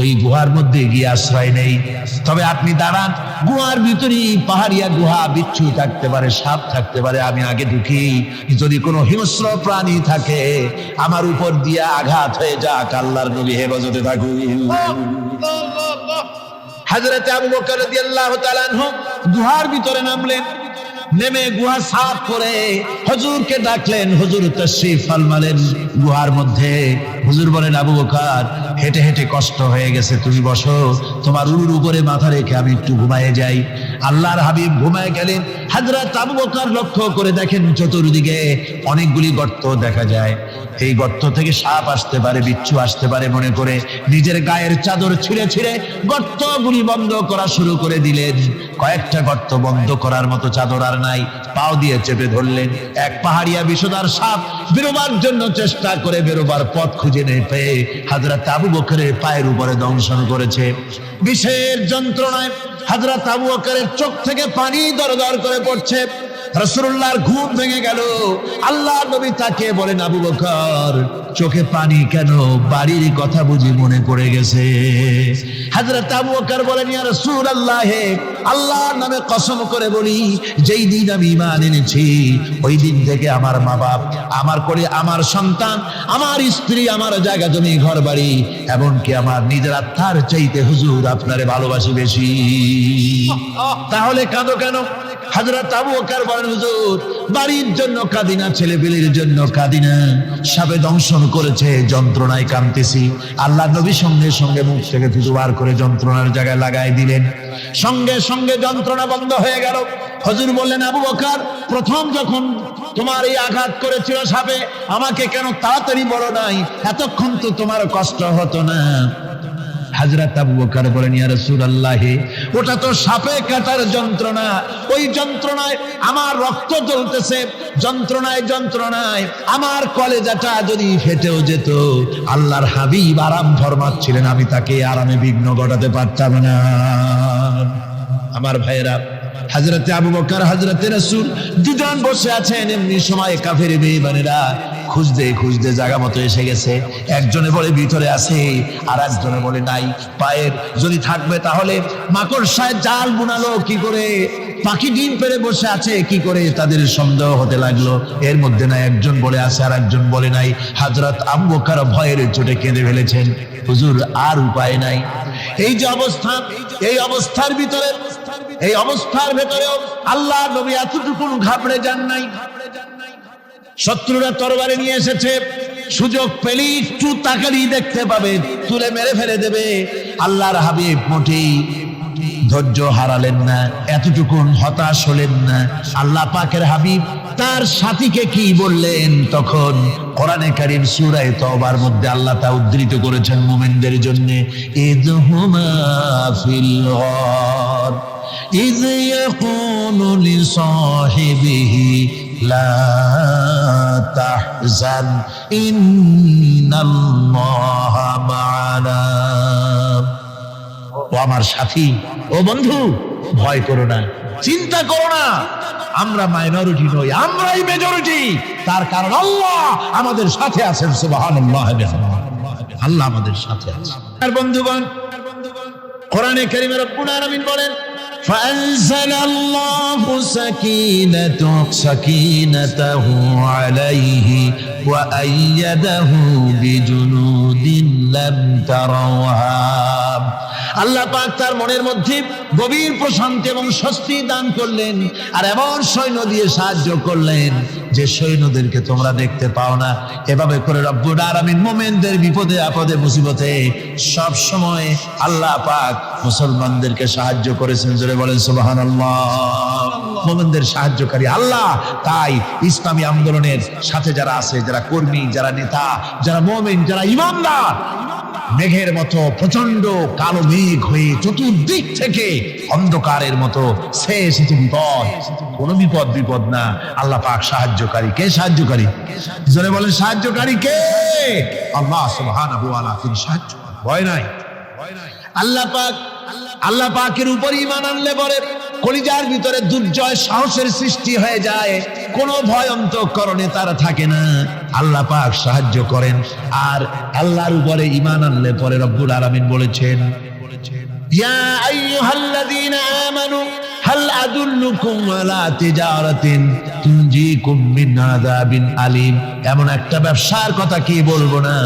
ওই গুহার মধ্যে গিয়ে আশ্রয় নেই। তবে আপনি দাঁড়ান, গুহার ভিতরে পাহাড়িয়া গুহা, বিচ্ছু থাকতে পারে, সাপ থাকতে পারে, আমি আগে ঢুকি। যদি কোনো হিংস্র প্রাণী থাকে আমার উপর দিয়ে আঘাত হয়ে যাক, আল্লাহর নবী হেফাজতে থাকুন। হযরত আবু বকর রাদিয়াল্লাহু তাআলা আনহু গুহার ভিতরে নামলেন। নেমে গুহা সাফ করে হুজুরকে ডাকলেন। হুজুর তাশরীফ ফরমালেন গুহার মধ্যে। হুজুর বলেন, আবু বকর হেঁটে হেঁটে কষ্ট হয়ে গেছে, তুমি বসো, তোমার উরুর উপরে মাথা রেখে আমি একটু ঘুমায়ে যাই। আল্লাহর হাবিব ঘুমায় গেলেন। হযরত আবু বকর লক্ষ্য করে দেখেন চতুর্দিকে অনেকগুলি গর্ত দেখা যায়। এই গর্ত থেকে সাপ আসতে পারে, বিচ্ছু আসতে পারে মনে করে নিজের গায়ের চাদর ছিঁড়ে ছিঁড়ে গর্তগুলি বন্ধ করা শুরু করে দিলেন। কয়েকটা গর্ত বন্ধ করার মতো চাদর আর নাই, পাও দিয়ে চেপে ধরলেন। এক পাহাড়িয়া বিষধর সাপ বেরোবার জন্য চেষ্টা করে বেরোবার পথ খুঁজে নেই পেয়ে হযরত আবু বকরের পায়ের উপরে দংশন করেছে। বিষের যন্ত্রণায় হযরত আবু বকরের চোখ থেকে পানি দরদর করে পড়ছে। রাসূলুল্লাহর ঘুম ভেঙে গেল। আল্লাহর নবী তাকে বলেন, আবু বকর চোখে পানি কেন? বাড়ির কথা বুঝি মনে পড়ে গেছে? হযরত আবু বকর বলেন, ইয়া রাসূলুল্লাহ, আল্লাহর নামে কসম করে বলি, যেই দিন আমি ঈমান এনেছি ওই দিন থেকে আমার মা বাপ, আমার কোলে আমার সন্তান, আমার স্ত্রী, আমার জায়গা জমি ঘর বাড়ি, এমনকি আমার নিজের আত্মার চাইতে হুজুর আপনারে ভালোবাসি বেশি। তাহলে কাঁদো কেন? হযরত আবু বকর বলেন, হুজুর বাড়ির জন্য কাঁদি না, ছেলে পেলের জন্য কাঁদি না, সাপে দংশন করেছে, যন্ত্রণায় কাঁদতেছি। আল্লাহ নবী সঙ্গে সঙ্গে মুখ থেকে থুতু বার করে যন্ত্রণার জায়গায় লাগাই দিলেন। সঙ্গে সঙ্গে যন্ত্রণা বন্ধ হয়ে গেল। হুজুর বললেন, আবু বকর প্রথম যখন তোমার এই আঘাত করেছিল সাপে, আমাকে কেন তাড়াতাড়ি বলো নাই? এতক্ষণ তো তোমার কষ্ট হতো না। হযরত আবু বকর বলেন, ইয়া রাসূলুল্লাহ, ওটা তো সাপে কাটার যন্ত্রণা, ওই যন্ত্রণায় আমার রক্ত জ্বলতেছে, যন্ত্রণায় যন্ত্রণায় আমার কলেজাটা যদি ফেটেও যেত। আল্লাহর হাবিব আরাম ফরমাচ্ছিলেন, আমি তাকে আরামে বিঘ্ন ঘটাতে পারতাম না। আমার ভাইয়েরা, হযরত আবু বকর হযরত রাসূল দুজন বসে আছেন। এমনি সময় কাফের বেঈমানেরা খুঁজতে খুঁজতে জায়গা মতো এসে গেছে। একজনে বলে ভিতরে আছে, আর একজনে বলে নাই। পায়ের যদি থাকবে তাহলে মাকড়সায় জাল বুনালো কি করে, পাখি ডিম পেড়ে বসে আছে কি করে, তাদের সন্দেহ হতে লাগলো। এর মধ্যে না একজন বলে আছে আর একজন বলে নাই। হযরত আবু বকর ভয়ের চোটে কেঁদে ফেলেছেন, হুজুর আর উপায় নাই। এই যে অবস্থা, এই অবস্থার ভিতরে, এই অবস্থার ভেতরেও আল্লাহ নবী এতটুকু ঘাবড়ে যান নাই। শত্রুরা তরবারি নিয়ে এসেছে, সুযোগ পেলেই একটু তাকালি দেখতে পাবে, তুলে মেরে ফেলে দেবে। আল্লাহর হাবিব মোটেই ধৈর্য হারালেন না, এতটুকু হতাশ হলেন না। আল্লাহ পাকের হাবিব তার সাথীকে কি বললেন? তখন কোরআনে কারীম সূরা তাওবার মধ্যে আল্লাহ তা উদ্ধৃত করেছেন মুমিনদের জন্য, ইযহুমা ফিল গার إذ يقول لصاحبه লা তাহজান ইন্নাল্লাহা মা'ানা। ও আমার সাথী, ও বন্ধু, ভয় করো না, চিন্তা করো না, আমরা মাইনরিটি নই, আমরাই মেজরিটি। তার কারণ আল্লাহ আমাদের সাথে আছেন। সুবহানাল্লাহ, আল্লাহ আমাদের সাথে আছেন। আর বন্ধুগণ, কোরআনে কারীমে রব্বুল আলামিন বলেন, فأنزل الله سكينته عليه وأيده بجنود لم تروها। আল্লাহ পাক তার মনের মধ্যে গভীর প্রশান্তি এবং স্বস্তি দান করলেন, আর এমন সৈন্য দিয়ে সাহায্য করলেন যে সৈন্যদেরকে তোমরা দেখতে পাও না। এভাবে করে রব্বুল আলামিন মুমিনদের বিপদে আপদে মুসিবতে সব সময় আল্লাহ পাক মুসলমানদেরকে সাহায্য করেছেন। জোরে বলেন সুবহানাল্লাহ। মুমিনদের সাহায্যকারী আল্লাহ। তাই ইসলামী আন্দোলনের সাথে যারা আছে, যারা কর্মী, যারা নেতা, যারা মুমিন, যারা ঈমানদার, মেঘের মতো প্রচন্ড কালো মেঘ হয়ে চতুর্দিক থেকে অন্ধকারের মতো সে এসেছে বিপদ। কোন বিপদ না, আল্লাহ পাক সাহায্যকারী। কে সাহায্যকারী? জোরে বলেন, সাহায্যকারী কে? আল্লাহ সুবহানাহু ওয়া তাআলা। তিনি সাহায্য, ভয় নাই। আল্লাহ পাকের উপর ঈমান আনলে পরে কলিজার ভিতরে দুর্জয় সাহসের সৃষ্টি হয়ে যায়। কোনো ভয় অন্তঃকরণে তারা থাকে না। আল্লাহ পাক সাহায্য করেন। আর আল্লাহর উপরে ঈমান আনলে পরে রব্বুল আলামিন বলেছেন, ইয়া আইয়ুহাল্লাযীনা আমানু হাল আদুল্লুকুম আলা তিজারাতিন তুনজিকুম মিন আযাবিন আলীম। এমন একটা ব্যবসার কথা কি বলবো না,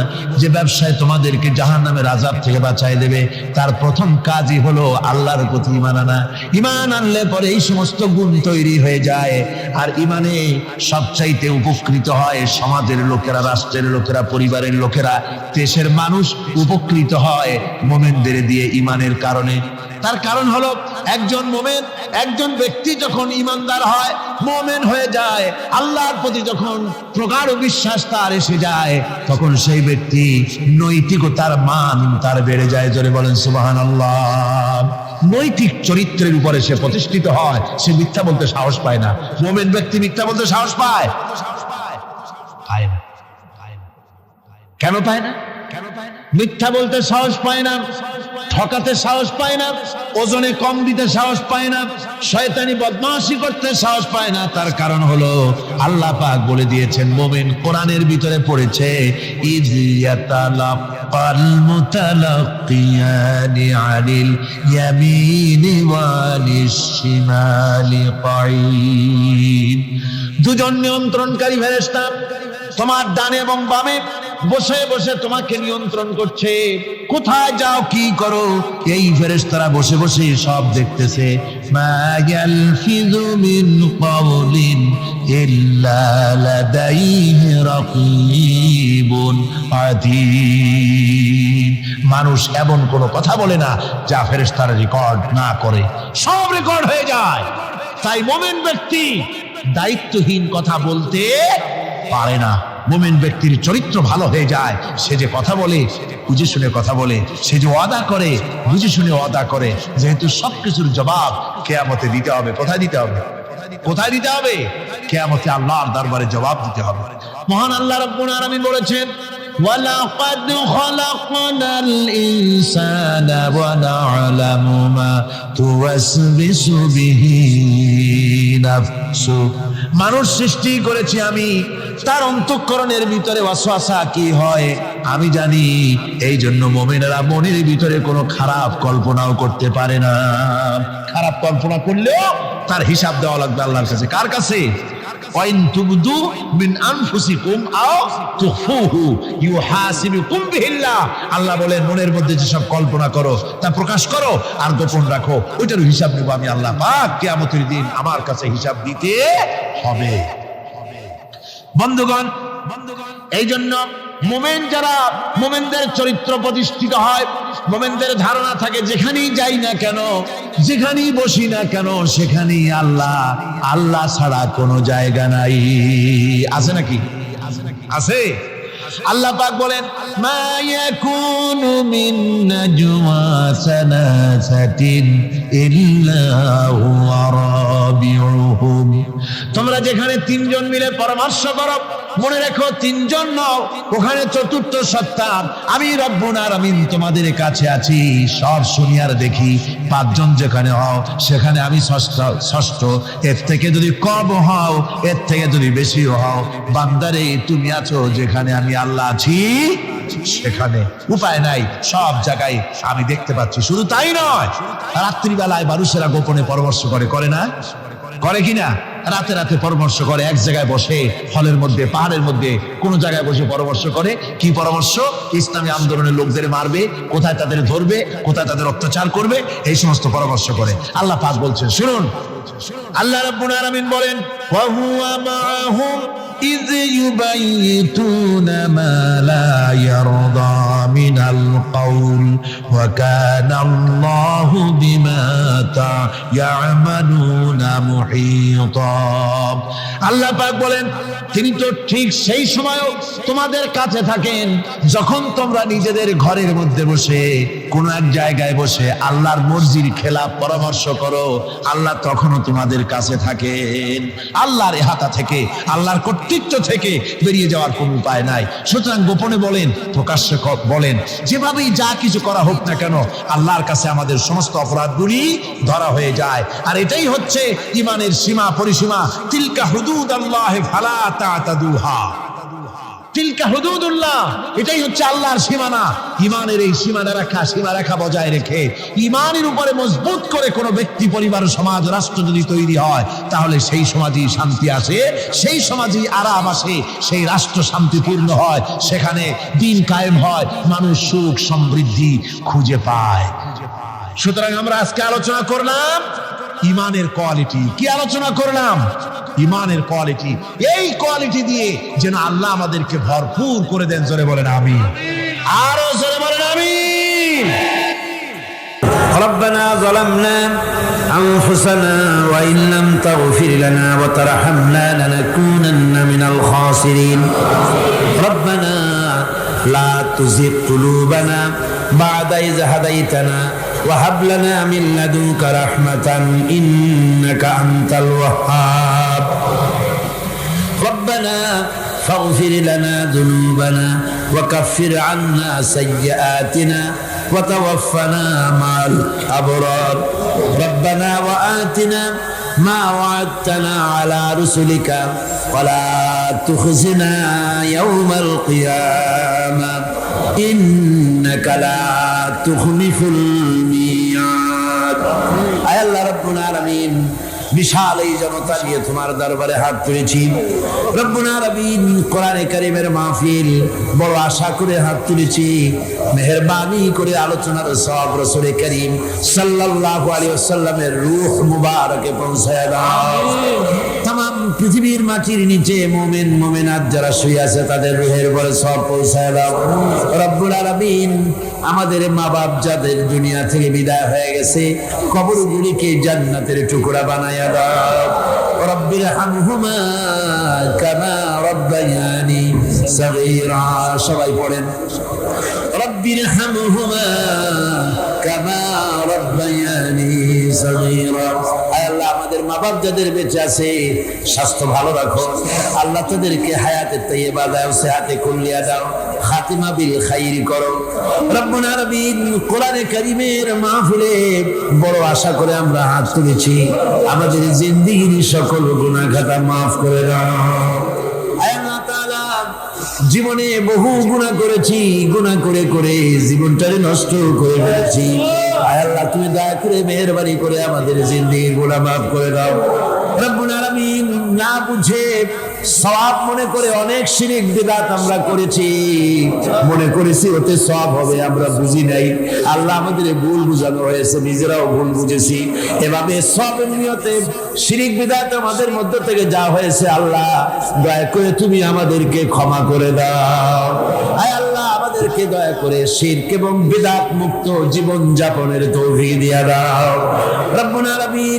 যে ব্যবসায় তোমাদেরকে জাহান্নামের আযাব থেকে বাঁচায় দেবে। তার প্রথম কাজই হলো আল্লাহর প্রতি ঈমান আনা। ঈমান আনলে পরে এই সমস্ত গুণ তৈরি হয়ে যায়। আর ঈমানে সবচাইতে উপকৃত হয় সমাজের লোকেরা, রাষ্ট্রের লোকেরা, পরিবারের লোকেরা, দেশের মানুষ উপকৃত হয় মুমিনদের দিয়ে ঈমানের কারণে। তার কারণ হলো একজন মুমিন, একজন ব্যক্তি যখন ঈমানদার হয়, মুমিন হয়ে যায়, আল্লাহর প্রতি যখন প্রগাঢ় বিশ্বাস তার এসে যায়, তখন সেই ব্যক্তি নৈতিকতার মান তার বেড়ে যায়। জোরে বলেন সুবহানাল্লাহ। নৈতিক চরিত্রের উপরে সে প্রতিষ্ঠিত হয়। সে মিথ্যা বলতে সাহস পায় না। মুমিন ব্যক্তি মিথ্যা বলতে সাহস পায়? কেন পায় না? মিথ্যা বলতে সাহস পায় না, ঠকাতে সাহস পায় না, ওজনে কম দিতে সাহস পায় না, শয়তানি বদমাশি করতে সাহস পায় না। তার কারণ হলো আল্লাহ পাক বলে দিয়েছেন, মুমিন কোরআনের ভিতরে পড়েছে, ইয ইয়াতালাক্কাল মুতালাক্কিয়ানি আনিল ইয়ামিনি ওয়ালিশ শিমালি কাঈদ। দুজন নিয়ন্ত্রণকারী ফেরেশতা তোমার ডানে এবং বামে বসে বসে তোমাকে নিয়ন্ত্রণ করছে। কোথায় যাও, কি করো, এই ফেরেশতারা বসে বসে সব দেখতেছে। মা ইয়ালফিযু মিন কাওলিন ইল্লা লাদাইহি রাকীবুন আতীদ। মানুষ এমন কোনো কথা বলে না যা ফেরেশতারা রেকর্ড না করে, সব রেকর্ড হয়ে যায়। তাই মুমিন ব্যক্তি দায়িত্বহীন কথা বলতে পারে না। মুমিন ব্যক্তির চরিত্র ভালো হয়ে যায়। সে যে কথা বলে বুঝে শুনে কথা বলে, সে যে ওয়াদা করে বুঝে শুনে ওয়াদা করে। যেহেতু সবকিছুর জবাব কিয়ামতে দিতে হবে। কোথায় দিতে হবে? কোথায় দিতে হবে? কিয়ামতে আল্লাহর দরবারে জবাব দিতে হবে। মহান আল্লাহ রাব্বুল আলামিন বলেছেন, ওয়ালাকাদ খালাকনাল ইনসানা ওয়া না'লামু মা তুওয়াসবিসু বিহি নাফসু। মানুষ সৃষ্টি করেছি আমি, তার অন্তঃকরণের ভিতরে ওয়াসওয়াসা কি হয় আমি জানি। এই জন্য মুমিনেরা মনের ভিতরে কোনো খারাপ কল্পনাও করতে পারে না। খারাপ কল্পনা করলেও তার হিসাব দেওয়া লাগবে আল্লাহর কাছে। কার কাছে? ওয়াইন তুবদু মিন আনফুসিকুম আও তুখফুহু ইউহাসিবুকুম বিহিল্লাহ। আল্লাহ বলেন, মনের মধ্যে যেসব কল্পনা করো তা প্রকাশ করো আর গোপন রাখো, ওইটার হিসাব নেব আমি আল্লাহ পাক। কিয়ামতের দিন আমার কাছে হিসাব দিতে হবে। বন্ধুগণ, এই জন্য মুমিন যারা, মুমিনদের চরিত্র প্রতিষ্ঠিত হয়, মুমিনদের ধারণা থাকে যেখানেই যাই না কেন, যেখানেই বসি না কেন, সেখানেই আল্লাহ, আল্লাহ ছাড়া কোনো জায়গা নাই। আছে নাকি? আছে। আল্লাহ পাক বলেন মা ইয়াকুনু মিন নাজওয়া সালাসাতিন ইল্লা হুয়া রাবিউহুম। তোমরা যেখানে তিনজন মিলে পরামর্শ করো, মনে রেখো তিনজন নও, ওখানে চতুর্থ সত্তা আমি রব্বুল আলামিন তোমাদের কাছে আছি। সব শুনি আর দেখি, পাঁচজন যেখানে হও সেখানে আমি ষষ্ঠ। এর থেকে যদি কম হও, এর থেকে যদি বেশি হও, বান্দারে তুমি আছো যেখানে আমি আল্লাহ আছি সেখানে। উপায় নাই, সব জায়গায় আমি দেখতে পাচ্ছি। শুধু তাই নয়, রাত্রিবেলায় মানুষেরা গোপনে পরামর্শ করে না? করে কিনা? রাতে রাতে পরামর্শ করে, এক জায়গায় বসে, হলের মধ্যে, পাহাড়ের মধ্যে, কোন জায়গায় বসে পরামর্শ করে। কি পরামর্শ? ইসলামী আন্দোলনের লোকদের মারবে, কোথায় তাদের ধরবে, কোথায় তাদের অত্যাচার করবে, এই সমস্ত পরামর্শ করে। আল্লাহ পাক বলছেন, শুনুন, আল্লাহ রাব্বুল আলামিন বলেন ওয়া হুয়া মাআহুম ইয ইউবাইতুনা মা লা ইয়ারদা মিনাল কাউল ওয়া কানা আল্লাহু বিমা তা'মালুনা মুহীতা। আল্লাহ পাক বলেন তিনি তো ঠিক সেই সময়ও তোমাদের কাছে থাকেন যখন তোমরা নিজেদের ঘরের মধ্যে বসে কোন এক জায়গায় বসে আল্লাহর মর্জির খেলাফ পরামর্শ করো। আল্লাহ তখনও তোমাদের কাছে থাকেন। আল্লাহর হাতা থেকে, আল্লাহর কর্তৃত্ব থেকে বেরিয়ে যাওয়ার কোনো উপায় নাই। সুতরাং গোপনে বলেন, প্রকাশ্যে বলেন, যেভাবেই যা কিছু করা হোক না কেন, আল্লাহর কাছে আমাদের সমস্ত অপরাধগুলি ধরা হয়ে যায়। আর এটাই হচ্ছে ঈমানের সীমা পরিসীমা। তিলকা হুদুদাল্লাহ ফালা তা'তাদুহা। তিলকা হুদুদুল্লাহ, এটাই হচ্ছে আল্লাহর সীমানা। ঈমানের এই সীমারেখা বজায় রেখে ঈমানের উপরে মজবুত করে কোনো ব্যক্তি, পরিবার, সমাজ, রাষ্ট্র যদি তৈরি হয়, তাহলে সেই সমাজেই শান্তি আসে, সেই সমাজেই আরাম আসে, সেই রাষ্ট্র শান্তিপূর্ণ হয়, সেখানে দিন কায়েম হয়, মানুষ সুখ সমৃদ্ধি খুঁজে পায়। সুতরাং আমরা আজকে আলোচনা করলাম ঈমানের কোয়ালিটি। কি আলোচনা করলাম? ঈমানের কোয়ালিটি। এই কোয়ালিটি দিয়ে যেন আল্লাহ আমাদেরকে ভরপুর করে দেন। জোরে বলেন আমিন। আরো জোরে বলেন আমিন। ربنا ظلمنا أنفسنا وإن لم تغفر لنا وترحمنا لنكونن من الخاسرين ربنا لا تزغ قلوبنا بعد إذ هديتنا وهب لنا من لدنك رحمة إنك أنت الوهاب ربنا فاغفر لنا ذنوبنا وكفر عنا سيئاتنا وتوفنا مع الأبرار ربنا وآتنا ما وعدتنا على رسلك ولا تخزنا يوم القيامة إنك لا تخلف الميعاد أي الله ربنا العالمين বিশাল এই জনতা নিয়ে তোমার দরবারে হাত তুলেছি রব্বুল আলামিন। কোরআনে কারীমের মাহফিল বড় আশা করে হাত তুলেছি, মেহেরবানি করে আলোচনার সওয়াব রাসূল করিম সাল্লাল্লাহু আলাইহি ওয়াসাল্লামের রূহ মুবারকে পৌঁছায় দাও। तमाम পৃথিবীর মাটির নিচে মুমিন মুমিনাত যারা শুয়ে আছে তাদের রূহের উপরে সওয়াব পৌঁছায় দাও রব্বুল আলামিন। আমাদের মা বাপ যাদের দুনিয়া থেকে বিদায় হয়ে গেছে, কবরগুলিকে জান্নাতের টুকরা বানায়া দাও। রব্বির হামহুমা কামা রব্বায়ানি সগীরা। সবাই পড়েন রব্বির হামহুমা কামা রব্বায়ানি সগীরা। আল্লাহ আমাদের মা বাপ যাদের বেঁচে আছে স্বাস্থ্য ভালো রাখো আল্লাহ, তাদেরকে হায়াতে তাইয়্যিবা দাও, সেহাতে কুল্লিয়া দাও, খাতিমা বিল খাইর করো রব্বুল আলামিন। কোরআনে কারীমের মাহফিলে বড় আশা করে আমরা হাত তুলেছি, আমাদের জিন্দেগির সকল গুনাহ খাতা মাফ করে দাও। আল্লাহ তাআলা জীবনে বহু গুনাহ করেছি, গুনাহ করে করে জীবনটারে নষ্ট করে ফেলেছি। আল্লাহ তুমি দয়া করে মেহেরবানি করে আমাদের জিন্দেগির গুনাহ মাফ করে দাও রব্বুল আলামিন। না বুঝে সওয়াব মনে করে অনেক শিরক বিদআত আমরা করেছি, মনে করেছি ওতে সওয়াব হবে, আমরা বুঝি নাই। আল্লাহ আমাদের ভুল বুঝানো হয়েছে, নিজেরাও ভুল বুঝেছি। এভাবে সওয়াবের নিয়তে শিরক বিদআত আমাদের মধ্য থেকে যা হয়েছে, আল্লাহ দয়া করে তুমি আমাদেরকে ক্ষমা করে দাও। আয় আল্লাহ আমাদেরকে দয়া করে শিরক এবং বিদআত মুক্ত জীবন যাপনের তৌফিক দিয়া দাও রব্বুল আলামিন।